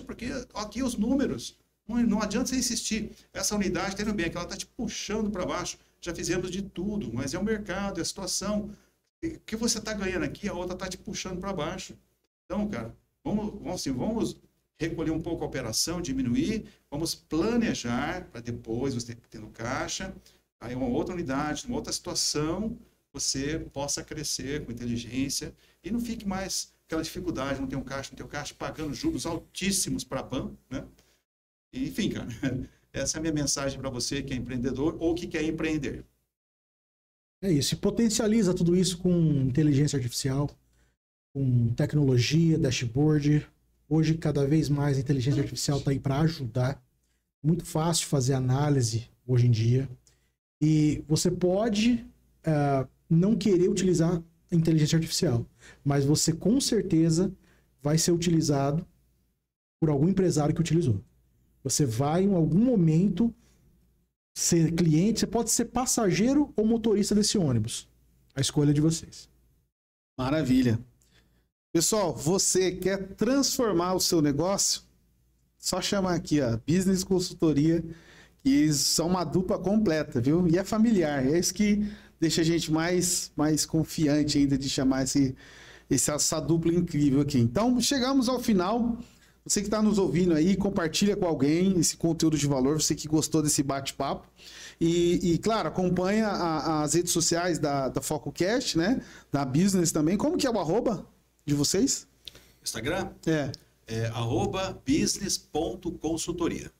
porque aqui os números, não adianta você insistir. Essa unidade, entendeu bem, que ela está te puxando para baixo. Já fizemos de tudo, mas é o mercado, é a situação. O que você está ganhando aqui, a outra está te puxando para baixo. Então, cara, vamos recolher um pouco a operação, diminuir, vamos planejar para depois você ter no caixa. Aí uma outra unidade, uma outra situação, você possa crescer com inteligência e não fique mais aquela dificuldade, não tem um caixa, pagando juros altíssimos para banco, né? E, enfim, cara, essa é a minha mensagem para você que é empreendedor ou que quer empreender. É isso, e potencializa tudo isso com inteligência artificial, com tecnologia, dashboard. Hoje, cada vez mais, a inteligência artificial está aí para ajudar. Muito fácil fazer análise hoje em dia. E você pode não querer utilizar a inteligência artificial, mas você com certeza vai ser utilizado por algum empresário que utilizou. Você vai em algum momento ser cliente, você pode ser passageiro ou motorista desse ônibus. A escolha é de vocês. Maravilha. Pessoal, você quer transformar o seu negócio? Só chamar aqui a Business Consultoria, que são uma dupla completa, viu? E é familiar, é isso que deixa a gente mais confiante ainda de chamar essa dupla incrível aqui. Então, chegamos ao final. Você que está nos ouvindo aí, compartilha com alguém esse conteúdo de valor, você que gostou desse bate-papo. E, claro, acompanha as redes sociais da FocoCast, né? Da Business também. Como que é o arroba de vocês? Instagram? É @business.consultoria.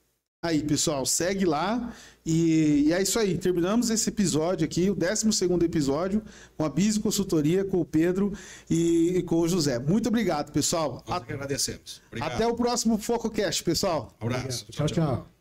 Aí, pessoal, segue lá. E é isso aí. Terminamos esse episódio aqui, o 12º episódio, com a Bise Consultoria, com o Pedro e com o José. Muito obrigado, pessoal. Nós que agradecemos. Obrigado. Até o próximo FocoCast, pessoal. Um abraço. Tchau, tchau.